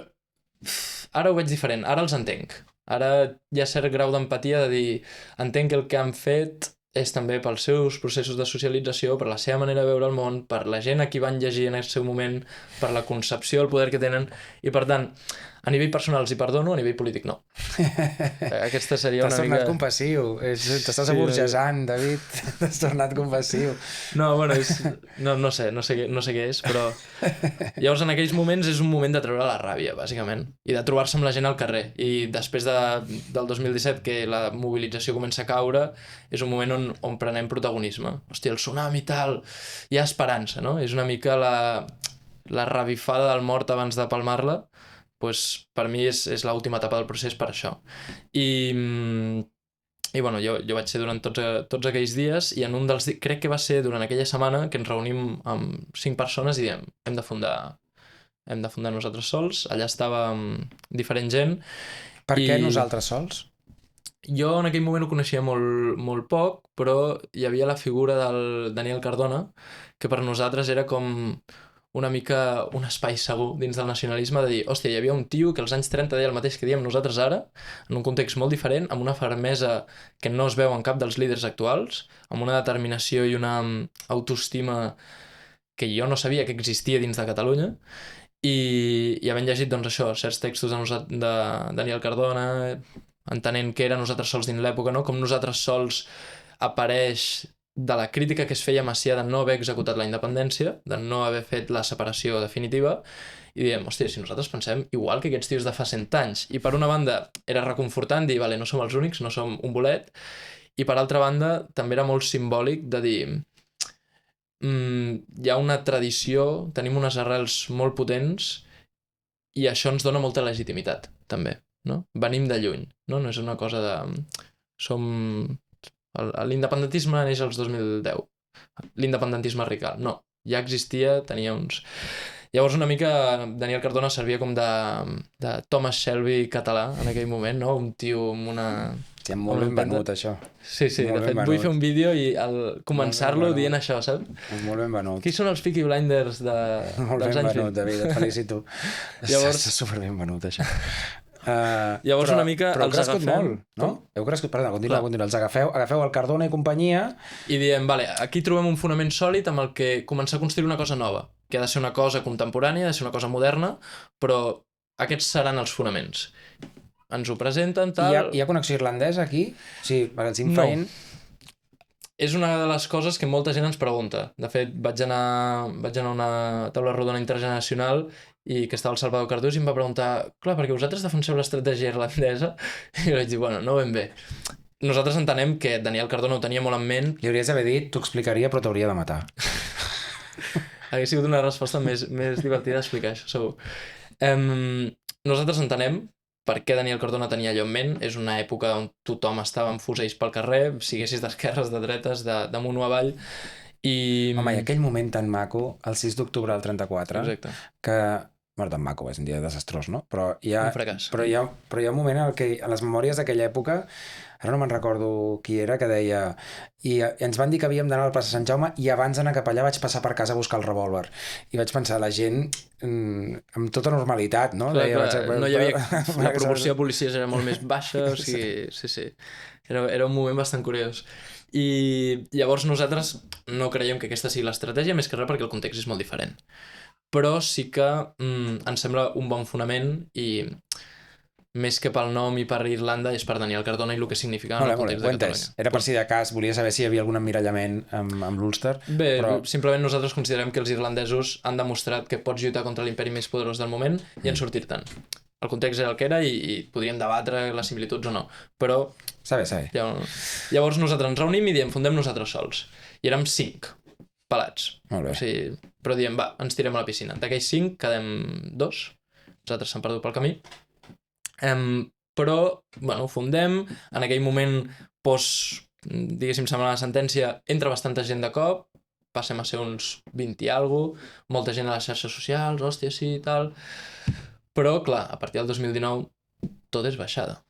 ara ho veig diferent, ara els entenc. Ara hi ha cert grau d'empatia de dir, entenc que el que han fet és també pels seus processos de socialització, per la seva manera de veure el món, per la gent a qui van llegir en el seu moment, per la concepció del poder que tenen, i per tant, A nivell personal els hi perdono, a nivell polític no. Aquesta seria una mica... T'has tornat compassiu. T'estàs aburgesant, David. T'has tornat compassiu. No, bueno, no sé què és, però... Llavors, en aquells moments és un moment de treure la ràbia, bàsicament, i de trobar-se amb la gent al carrer. I després del 2017, que la mobilització comença a caure, és un moment on prenem protagonisme. Hòstia, el tsunami i tal, hi ha esperança, no? És una mica la revifada del mort abans de palmar-la, pues, per mi és l'última etapa del procés per això. I bueno, jo vaig ser durant tots aquells dies i en un dels dies, crec que va ser durant aquella setmana que ens reunim amb 5 persones i diem, hem de fundar nosaltres sols. Allà estàvem diferent gent. Per què nosaltres sols? Jo en aquell moment ho coneixia molt, molt poc, però hi havia la figura del Daniel Cardona, que per nosaltres era com una mica un espai segur dins del nacionalisme de dir, hòstia, hi havia un tio que als anys 30 deia el mateix que diem nosaltres ara, en un context molt diferent, amb una fermesa que no es veu en cap dels líders actuals, amb una determinació i una autoestima que jo no sabia que existia dins de Catalunya, i havent llegit doncs això, certs textos de Daniel Cardona, entenent que era nosaltres sols dins l'època, no? Com nosaltres sols apareix de la crítica que es feia a Macià de no haver executat la independència, de no haver fet la separació definitiva, i diem, hòstia, si nosaltres pensem igual que aquests tios de fa 100 anys, i per una banda era reconfortant dir, vale, no som els únics, no som un bolet, i per altra banda també era molt simbòlic de dir, hi ha una tradició, tenim unes arrels molt potents, i això ens dona molta legitimitat, també, no? Venim de lluny, no? No és una cosa de... L'independentisme neix als 2010. L'independentisme radical. No, ja existia, tenia uns... Llavors una mica Daniel Cardona servia com de Thomas Shelby català en aquell moment, no? Un tio amb una... Hòstia, molt ben venut, això. Sí, de fet, vull fer un vídeo i començar-lo dient això, saps? Molt ben venut. Qui són els Peaky Blinders dels anys 20? Molt ben venut, David, et felicito. Llavors... Està super ben venut, això. Llavors una mica però els agafem... molt, no? Heu crescut, perdona, continua. Els agafeu el Cardona i companyia... I diem, vale, aquí trobem un fonament sòlid amb el que començar a construir una cosa nova, que ha de ser una cosa contemporània, ha de ser una cosa moderna, però aquests seran els fonaments. Ens ho presenten, tal... Hi ha connexió irlandesa aquí? Sí, perquè el Sinn Féin... És una de les coses que molta gent ens pregunta. De fet, vaig anar a una taula rodona intergeneracional i que estava el Salvador Cardús i em va preguntar, clar, perquè vosaltres defenseu l'estratègia irlandesa? I jo vaig dir, bueno, no ben bé. Nosaltres entenem que Daniel Cardona ho tenia molt en ment. Li hauries d'haver dit, t'ho explicaria, però t'hauria de matar. Hauria sigut una resposta més divertida d'explicar això, segur. Nosaltres entenem per què Daniel Cardona tenia allò en ment. És una època on tothom estava amb fusells pel carrer, siguessis d'esquerres, de dretes, d'amunt o avall. Home, i aquell moment tan maco, el 6 d'octubre del 34, exacte, que... Bueno, tan maco, és un dia desastrós, no? Però hi ha, un fracàs. Però hi ha un moment en què, en les memòries d'aquella època, ara no me'n recordo qui era, que deia i ens van dir que havíem d'anar a la plaça Sant Jaume i abans d'anar cap allà vaig passar per casa a buscar el revòlver. I vaig pensar, la gent amb tota normalitat, no? Clar, no hi havia... La proporció de policies era molt més baixa, o sigui, sí. Era un moment bastant curiós. I llavors nosaltres no creiem que aquesta sigui l'estratègia, més que res perquè el context és molt diferent. Però sí que ens sembla un bon fonament i més que pel nom i per Irlanda és per Daniel Cardona i el que significava en el context de Catalunya. Era per si de cas, volia saber si hi havia algun emmirallament amb l'Ulster. Bé, però... simplement nosaltres considerem que els irlandesos han demostrat que pots lluitar contra l'imperi més poderós del moment i en sortir-te'n. El context era el que era i podríem debatre les similituds o no, però... Saber. Llavors nosaltres ens reunim i diem, fundem nosaltres sols. I érem 5 pelats. Molt bé. O sigui, però diem, va, ens tirem a la piscina. D'aquells 5 quedem 2, els altres s'han perdut pel camí. Però, bueno, fundem, en aquell moment diguéssim, sembla la sentència, entra bastanta gent de cop, passem a ser uns 20 i alguna cosa, molta gent a les xarxes socials, hòstia, sí i tal, però, clar, a partir del 2019 tot és baixada.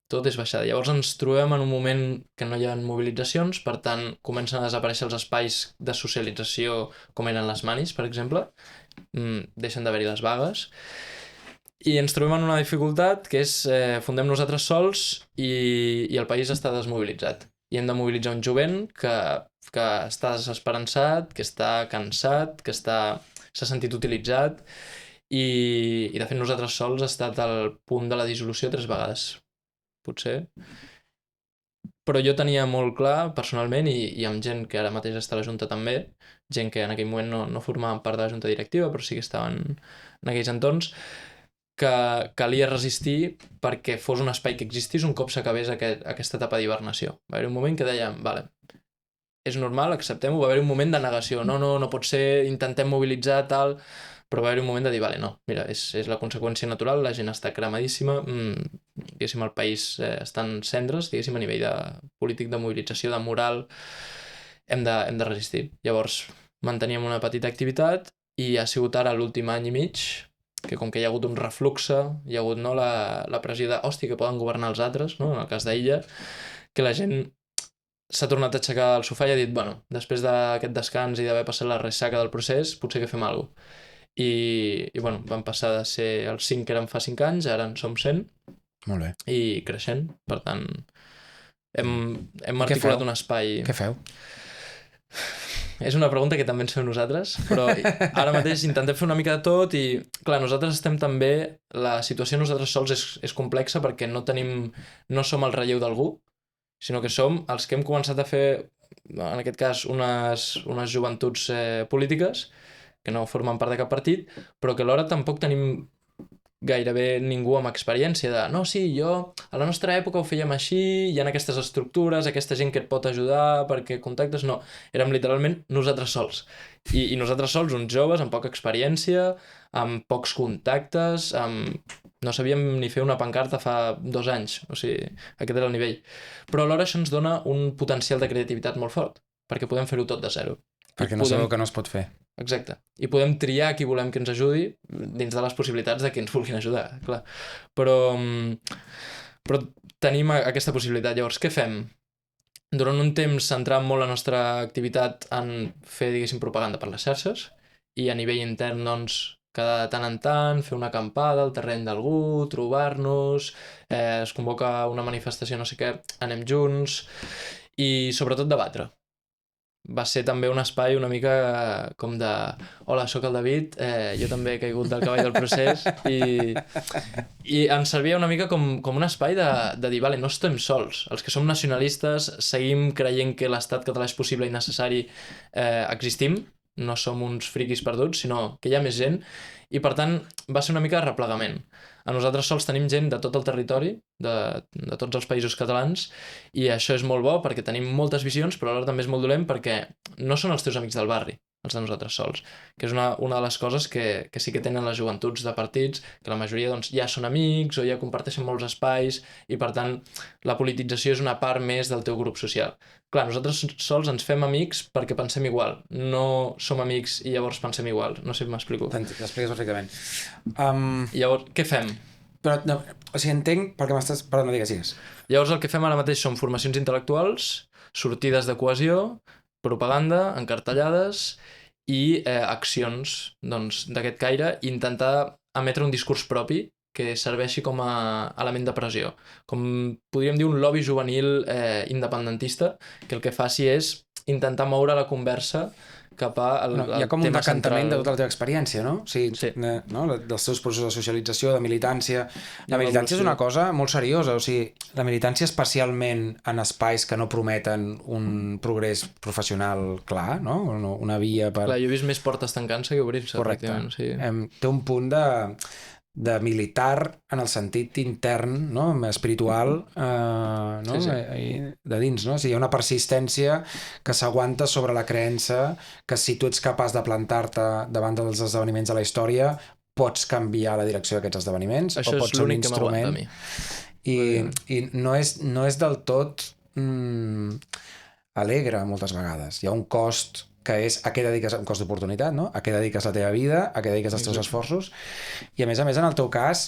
Tot és baixada. Llavors ens trobem en un moment que no hi ha mobilitzacions, per tant, comencen a desaparèixer els espais de socialització com eren les manis, per exemple, deixen d'haver-hi les vagues, i ens trobem en una dificultat que és fundem nosaltres sols i el país està desmobilitzat. I hem de mobilitzar un jovent que està desesperançat, que està cansat, que s'ha sentit utilitzat i de fet nosaltres sols ha estat al punt de la dissolució 3 vegades, potser. Però jo tenia molt clar, personalment, i amb gent que ara mateix està a la Junta també, gent que en aquell moment no formaven part de la Junta directiva, però sí que estaven en aquells entorns, que calia resistir perquè fos un espai que existís un cop s'acabés aquesta etapa d'hibernació. Va haver un moment que dèiem, vale, és normal, acceptem-ho, va haver un moment de negació, no pot ser, intentem mobilitzar, tal, però va haver un moment de dir, vale, no, mira, és la conseqüència natural, la gent està cremadíssima, diguéssim, el país està en cendres, diguéssim, a nivell de polític, de mobilització, de moral, hem de resistir. Llavors, manteníem una petita activitat i ha sigut ara l'últim any i mig que com que hi ha hagut un refluxe, hi ha hagut la pressió de, hòstia, que poden governar els altres, no? En el cas d'Illa, que la gent s'ha tornat a aixecar al sofà i ha dit, bueno, després d'aquest descans i d'haver passat la ressaca del procés, potser que fem alguna cosa. I bueno, vam passar de ser els 5 que érem fa 5 anys, ara en som 100. Molt bé. I creixent, per tant, hem articulat un espai... Què feu? És una pregunta que també ens fem nosaltres, però ara mateix intentem fer una mica de tot i, clar, nosaltres estem també... La situació nosaltres sols és complexa perquè no som el relleu d'algú, sinó que som els que hem començat a fer, en aquest cas, unes joventuts polítiques que no formen part de cap partit, però que alhora tampoc tenim gairebé ningú amb experiència de no, sí, jo a la nostra època ho fèiem així, hi ha aquestes estructures, aquesta gent que et pot ajudar perquè contactes, no, érem literalment nosaltres sols i nosaltres sols, uns joves amb poca experiència, amb pocs contactes, no sabíem ni fer una pancarta fa 2 anys, o sigui, aquest era el nivell, però alhora això ens dona un potencial de creativitat molt fort, perquè podem fer-ho tot de zero. Perquè no sabeu que no es pot fer. Exacte. I podem triar qui volem que ens ajudi dins de les possibilitats de que ens vulguin ajudar, clar. Però tenim aquesta possibilitat. Llavors, què fem? Durant un temps centràvem molt la nostra activitat en fer, diguéssim, propaganda per les xarxes i a nivell intern, doncs, cada tant en tant, fer una acampada al terreny d'algú, trobar-nos, es convoca una manifestació, no sé què, anem junts i sobretot debatre. Va ser també un espai una mica com de hola, sóc el David, jo també he caigut del cavall del procés i ens servia una mica com un espai de dir, vale, no estem sols, els que som nacionalistes seguim creient que l'estat català és possible i necessari, existim, no som uns friquis perduts, sinó que hi ha més gent i per tant va ser una mica de replegament. A nosaltres sols tenim gent de tot el territori, de tots els països catalans, i això és molt bo perquè tenim moltes visions, però alhora també és molt dolent perquè no són els teus amics del barri, els de nosaltres sols, que és una de les coses que sí que tenen les joventuts de partits, que la majoria doncs, ja són amics o ja comparteixen molts espais, i per tant la politització és una part més del teu grup social. Clar, nosaltres sols ens fem amics perquè pensem igual, no som amics i llavors pensem igual, no sé si m'explico. T'expliques perfectament. Llavors, què fem? Però, no, o sigui, entenc perquè m'estàs... Perdó, no digues. Llavors el que fem ara mateix són formacions intel·lectuals, sortides de cohesió, propaganda, encartellades i accions doncs, d'aquest caire i intentar emetre un discurs propi que serveixi com a element de pressió. Com podríem dir un lobby juvenil independentista que el que faci és intentar moure la conversa cap a el hi ha com un decantament de tota la teva experiència, no? O sigui, sí. No? Dels teus processos de socialització, de militància. La militància és una cosa molt seriosa, o sigui, la militància especialment en espais que no prometen un progrés professional clar, no? Una via per... Clar, jo he vist més portes tancant-se que obrir-se. Correcte. Sí. Té un punt de militar en el sentit intern, no? Espiritual, no? Sí. De dins, no? O sigui, hi ha una persistència que s'aguanta sobre la creença que si tu ets capaç de plantar-te davant dels esdeveniments de la història pots canviar la direcció d'aquests esdeveniments. Això o pots ser un instrument. Que I no és del tot alegre moltes vegades. Hi ha un cost que és a què dediques, un cost d'oportunitat, no? A què dediques la teva vida, a què dediques els teus esforços, i a més, en el teu cas,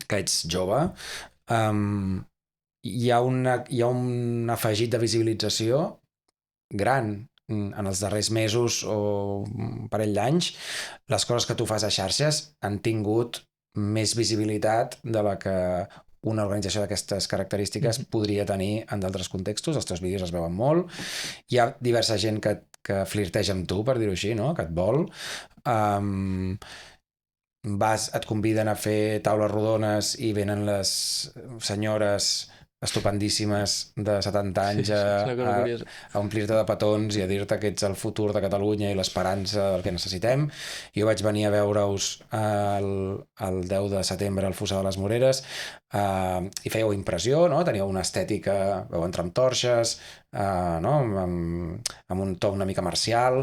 que ets jove, hi ha un afegit de visibilització gran en els darrers mesos o un parell d'anys. Les coses que tu fas a xarxes han tingut més visibilitat de la que una organització d'aquestes característiques podria tenir en d'altres contextos. Els teus vídeos es veuen molt. Hi ha diversa gent que flirteja amb tu, per dir-ho així, no? Que et vol. et conviden a fer taules rodones i venen les senyores estupendíssimes de 70 anys Sí, és una cosa curiosa. a omplir-te de petons i a dir-te que ets el futur de Catalunya i l'esperança del que necessitem. Jo vaig venir a veure-us el 10 de setembre al Fossar de les Moreres i fèieu impressió, no? Teníeu una estètica, vau entrar amb torxes, no? amb un to una mica marcial,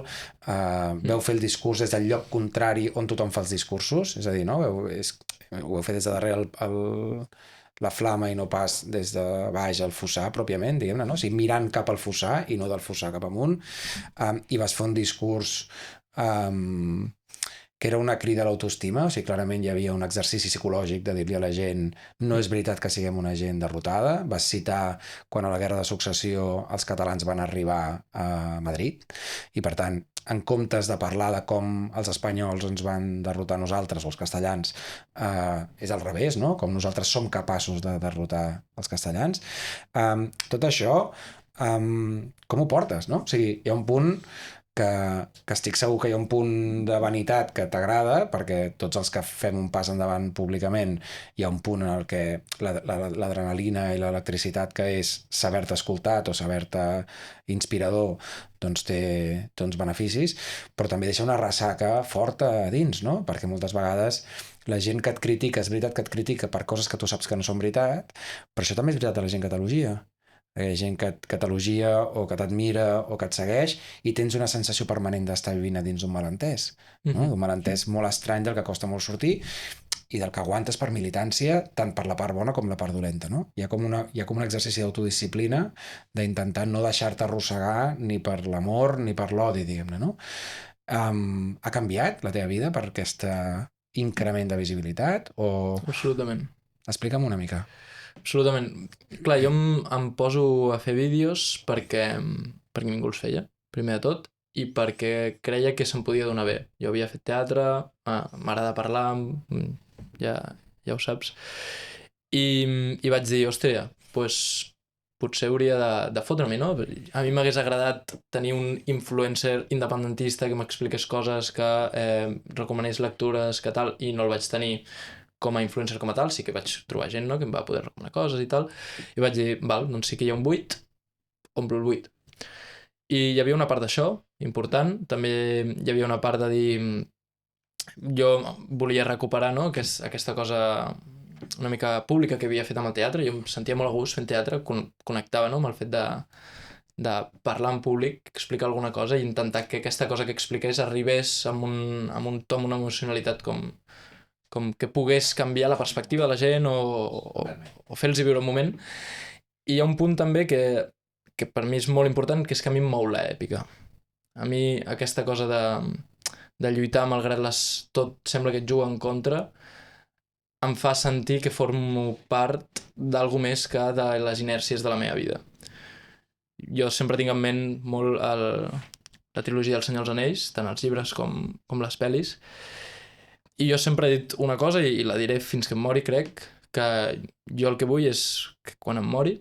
veu fer el discurs des del lloc contrari on tothom fa els discursos, és a dir, no? Ho heu fet des de darrere la flama i no pas des de baix al fossar pròpiament, diguem-ne, no? O sigui, mirant cap al fossar i no del fossar cap amunt, i vas fer un discurs que era una crida a l'autoestima, o sigui, clarament hi havia un exercici psicològic de dir-li a la gent no és veritat que siguem una gent derrotada. Vas citar quan a la Guerra de Successió els catalans van arribar a Madrid i, per tant, en comptes de parlar de com els espanyols ens van derrotar nosaltres o els castellans, és al revés, no? Com nosaltres som capaços de derrotar els castellans. Tot això, com ho portes, no? O sigui, hi ha un punt que estic segur que hi ha un punt de vanitat que t'agrada, perquè tots els que fem un pas endavant públicament hi ha un punt en el que l'adrenalina i l'electricitat que és saber-te escoltat o saber-te inspirador doncs té uns beneficis, però també deixa una ressaca forta a dins, no? Perquè moltes vegades la gent que et critica, és veritat que et critica per coses que tu saps que no són veritat, però això també és veritat de la gent que t'elogia. Hi ha gent que t'elogia o que t'admira o que et segueix i tens una sensació permanent d'estar vivint a dins d'un malentès, no? Un malentès molt estrany del que costa molt sortir i del que aguantes per militància, tant per la part bona com la part dolenta, no? Hi ha com un exercici d'autodisciplina d'intentar no deixar-te arrossegar ni per l'amor ni per l'odi, diguem-ne, no? Ha canviat la teva vida per aquest increment de visibilitat o... Absolutament. Explica'm una mica. Absolutament. Clar, jo em poso a fer vídeos perquè ningú els feia, primer de tot, i perquè creia que se'm podia donar bé. Jo havia fet teatre, m'agrada parlar, ja ho saps, i vaig dir, hòstia, doncs potser hauria de fotre-m'hi, no? A mi m'hagués agradat tenir un influencer independentista que m'expliqués coses, que recomanés lectures, que tal, i no el vaig tenir com a influencer com a tal. Sí que vaig trobar gent, no?, que em va poder recomanar coses i tal, i vaig dir, val, doncs sí que hi ha un buit, omplo el buit. I hi havia una part d'això, important, també hi havia una part de dir, jo volia recuperar, no?, aquesta cosa una mica pública que havia fet amb el teatre. Jo em sentia molt a gust fent teatre, connectava, no?, amb el fet de parlar en públic, explicar alguna cosa i intentar que aquesta cosa que expliqués arribés amb un to, amb una emocionalitat com que pogués canviar la perspectiva de la gent o fer-los viure un moment. I hi ha un punt també que per mi és molt important, que és que a mi em mou l'èpica. A mi aquesta cosa de lluitar malgrat tot sembla que et juga en contra em fa sentir que formo part d'algú més que de les inèrcies de la meva vida. Jo sempre tinc en ment molt la trilogia del Senyor dels Anells, tant els llibres com les pel·lis, i jo sempre he dit una cosa i la diré fins que em mori, crec, que jo el que vull és que quan em mori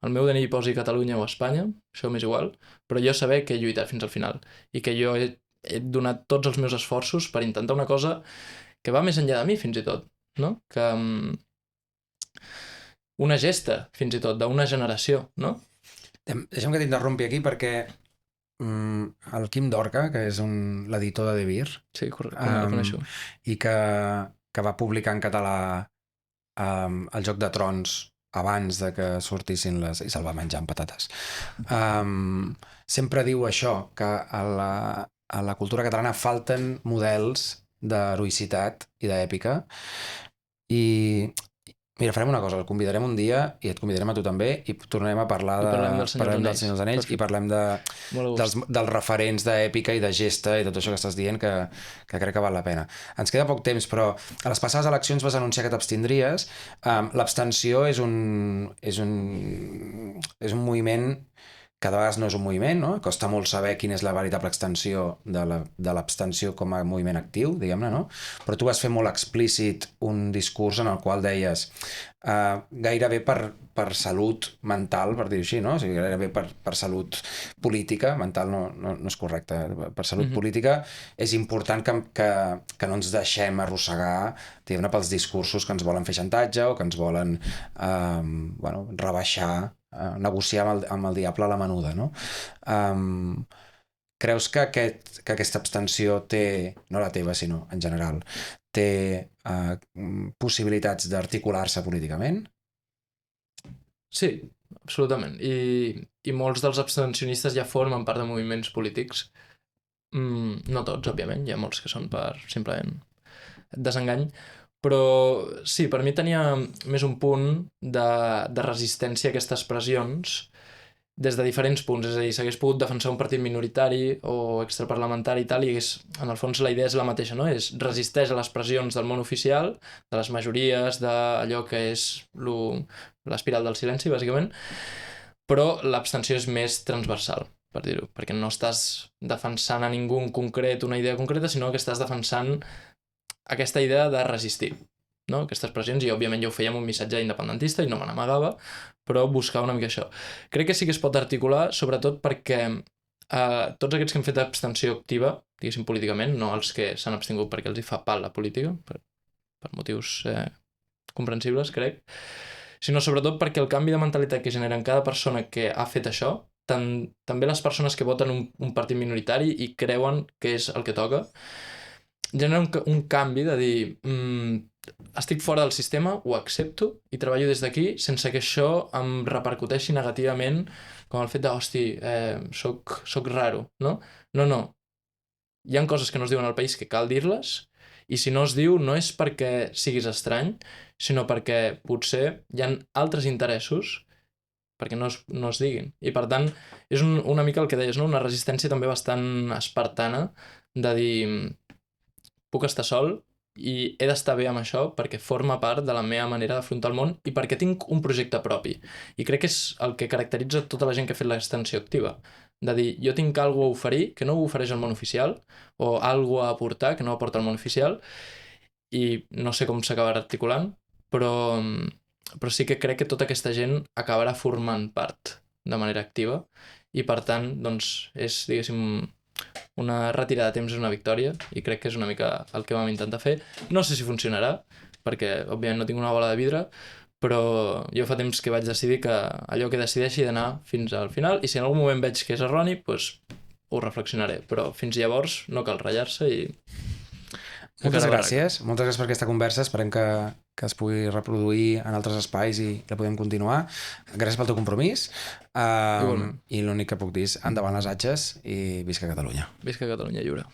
el meu DNI posi Catalunya o Espanya, això m'és igual, però jo saber que he lluitat fins al final i que jo he donat tots els meus esforços per intentar una cosa que va més enllà de mi, fins i tot, no? Que una gesta, fins i tot, d'una generació, no? Deixa'm que t'interrompi aquí perquè el Quim Dorca, que és l'editor de De Beer, sí, el coneixo, i que va publicar en català el Joc de Trons abans de que sortissin i se'l va menjar amb patates. Sempre diu això, que a la cultura catalana falten models d'heroïcitat i d'èpica, i mira, farem una cosa, el convidarem un dia i et convidarem a tu també i tornarem a parlar del Senyor dels Anells i parlem dels referents d'èpica i de gesta i tot això que estàs dient que crec que val la pena. Ens queda poc temps, però a les passades eleccions vas anunciar que t'abstindries. L'abstenció és un moviment cada vegada no és un moviment, no? Costa molt saber quina és la veritable extensió de l'abstenció com a moviment actiu, diguem-ne, no? Però tu vas fer molt explícit un discurs en el qual deies gairebé per salut mental, per dir-ho així, no? O sigui, gairebé per salut política, mental no és correcte, per salut política és important que no ens deixem arrossegar, diguem-ne, pels discursos que ens volen fer xantatge o que ens volen rebaixar, negociar amb el diable a la menuda, no? Creus que aquesta abstenció té, no la teva sinó en general, té possibilitats d'articular-se políticament? Sí, absolutament. I molts dels abstencionistes ja formen part de moviments polítics. No tots, òbviament, hi ha molts que són per simplement desengany, però sí, per mi tenia més un punt de resistència a aquestes pressions des de diferents punts, és a dir, s'hagués pogut defensar un partit minoritari o extraparlamentari i tal, i en el fons la idea és la mateixa, no? Resisteix a les pressions del món oficial, de les majories, d'allò que és l'espiral del silenci, bàsicament, però l'abstenció és més transversal, per dir-ho, perquè no estàs defensant a ningú en concret una idea concreta, sinó que estàs defensant aquesta idea de resistir, no? Aquestes pressions, i òbviament jo ho feia amb un missatge independentista i no me n'amagava, però buscava una mica això. Crec que sí que es pot articular, sobretot perquè tots aquests que han fet abstenció activa, diguéssim políticament, no els que s'han abstingut perquè els hi fa pal la política, per motius comprensibles, crec, sinó sobretot perquè el canvi de mentalitat que genera en cada persona que ha fet això, també les persones que voten un partit minoritari i creuen que és el que toca, genera un canvi de dir estic fora del sistema, ho accepto i treballo des d'aquí sense que això em repercuteixi negativament com el fet de, hosti, soc raro, no? No. Hi ha coses que no es diuen al país que cal dir-les i si no es diu no és perquè siguis estrany, sinó perquè potser hi ha altres interessos perquè no es diguin. I per tant, és una mica el que deies, no? Una resistència també bastant espartana de dir puc estar sol i he d'estar bé amb això perquè forma part de la meva manera d'afrontar el món i perquè tinc un projecte propi. I crec que és el que caracteritza tota la gent que ha fet l'extensió activa. De dir, jo tinc alguna a oferir que no ho ofereix el món oficial o alguna a aportar que no aporta el món oficial i no sé com s'acabarà articulant, però sí que crec que tota aquesta gent acabarà formant part de manera activa i per tant, doncs, és, diguéssim, una retirada de temps és una victòria i crec que és una mica el que vam intentar fer. No sé si funcionarà, perquè òbviament no tinc una bola de vidre, però jo fa temps que vaig decidir que allò que decideixi he d'anar fins al final i si en algun moment veig que és erroni, doncs ho reflexionaré, però fins llavors no cal ratllar-se i... Moltes gràcies per aquesta conversa, esperem que es pugui reproduir en altres espais i la podem continuar. Gràcies pel teu compromís i l'únic que puc dir és endavant les atxes i visca Catalunya. Visca Catalunya lliure.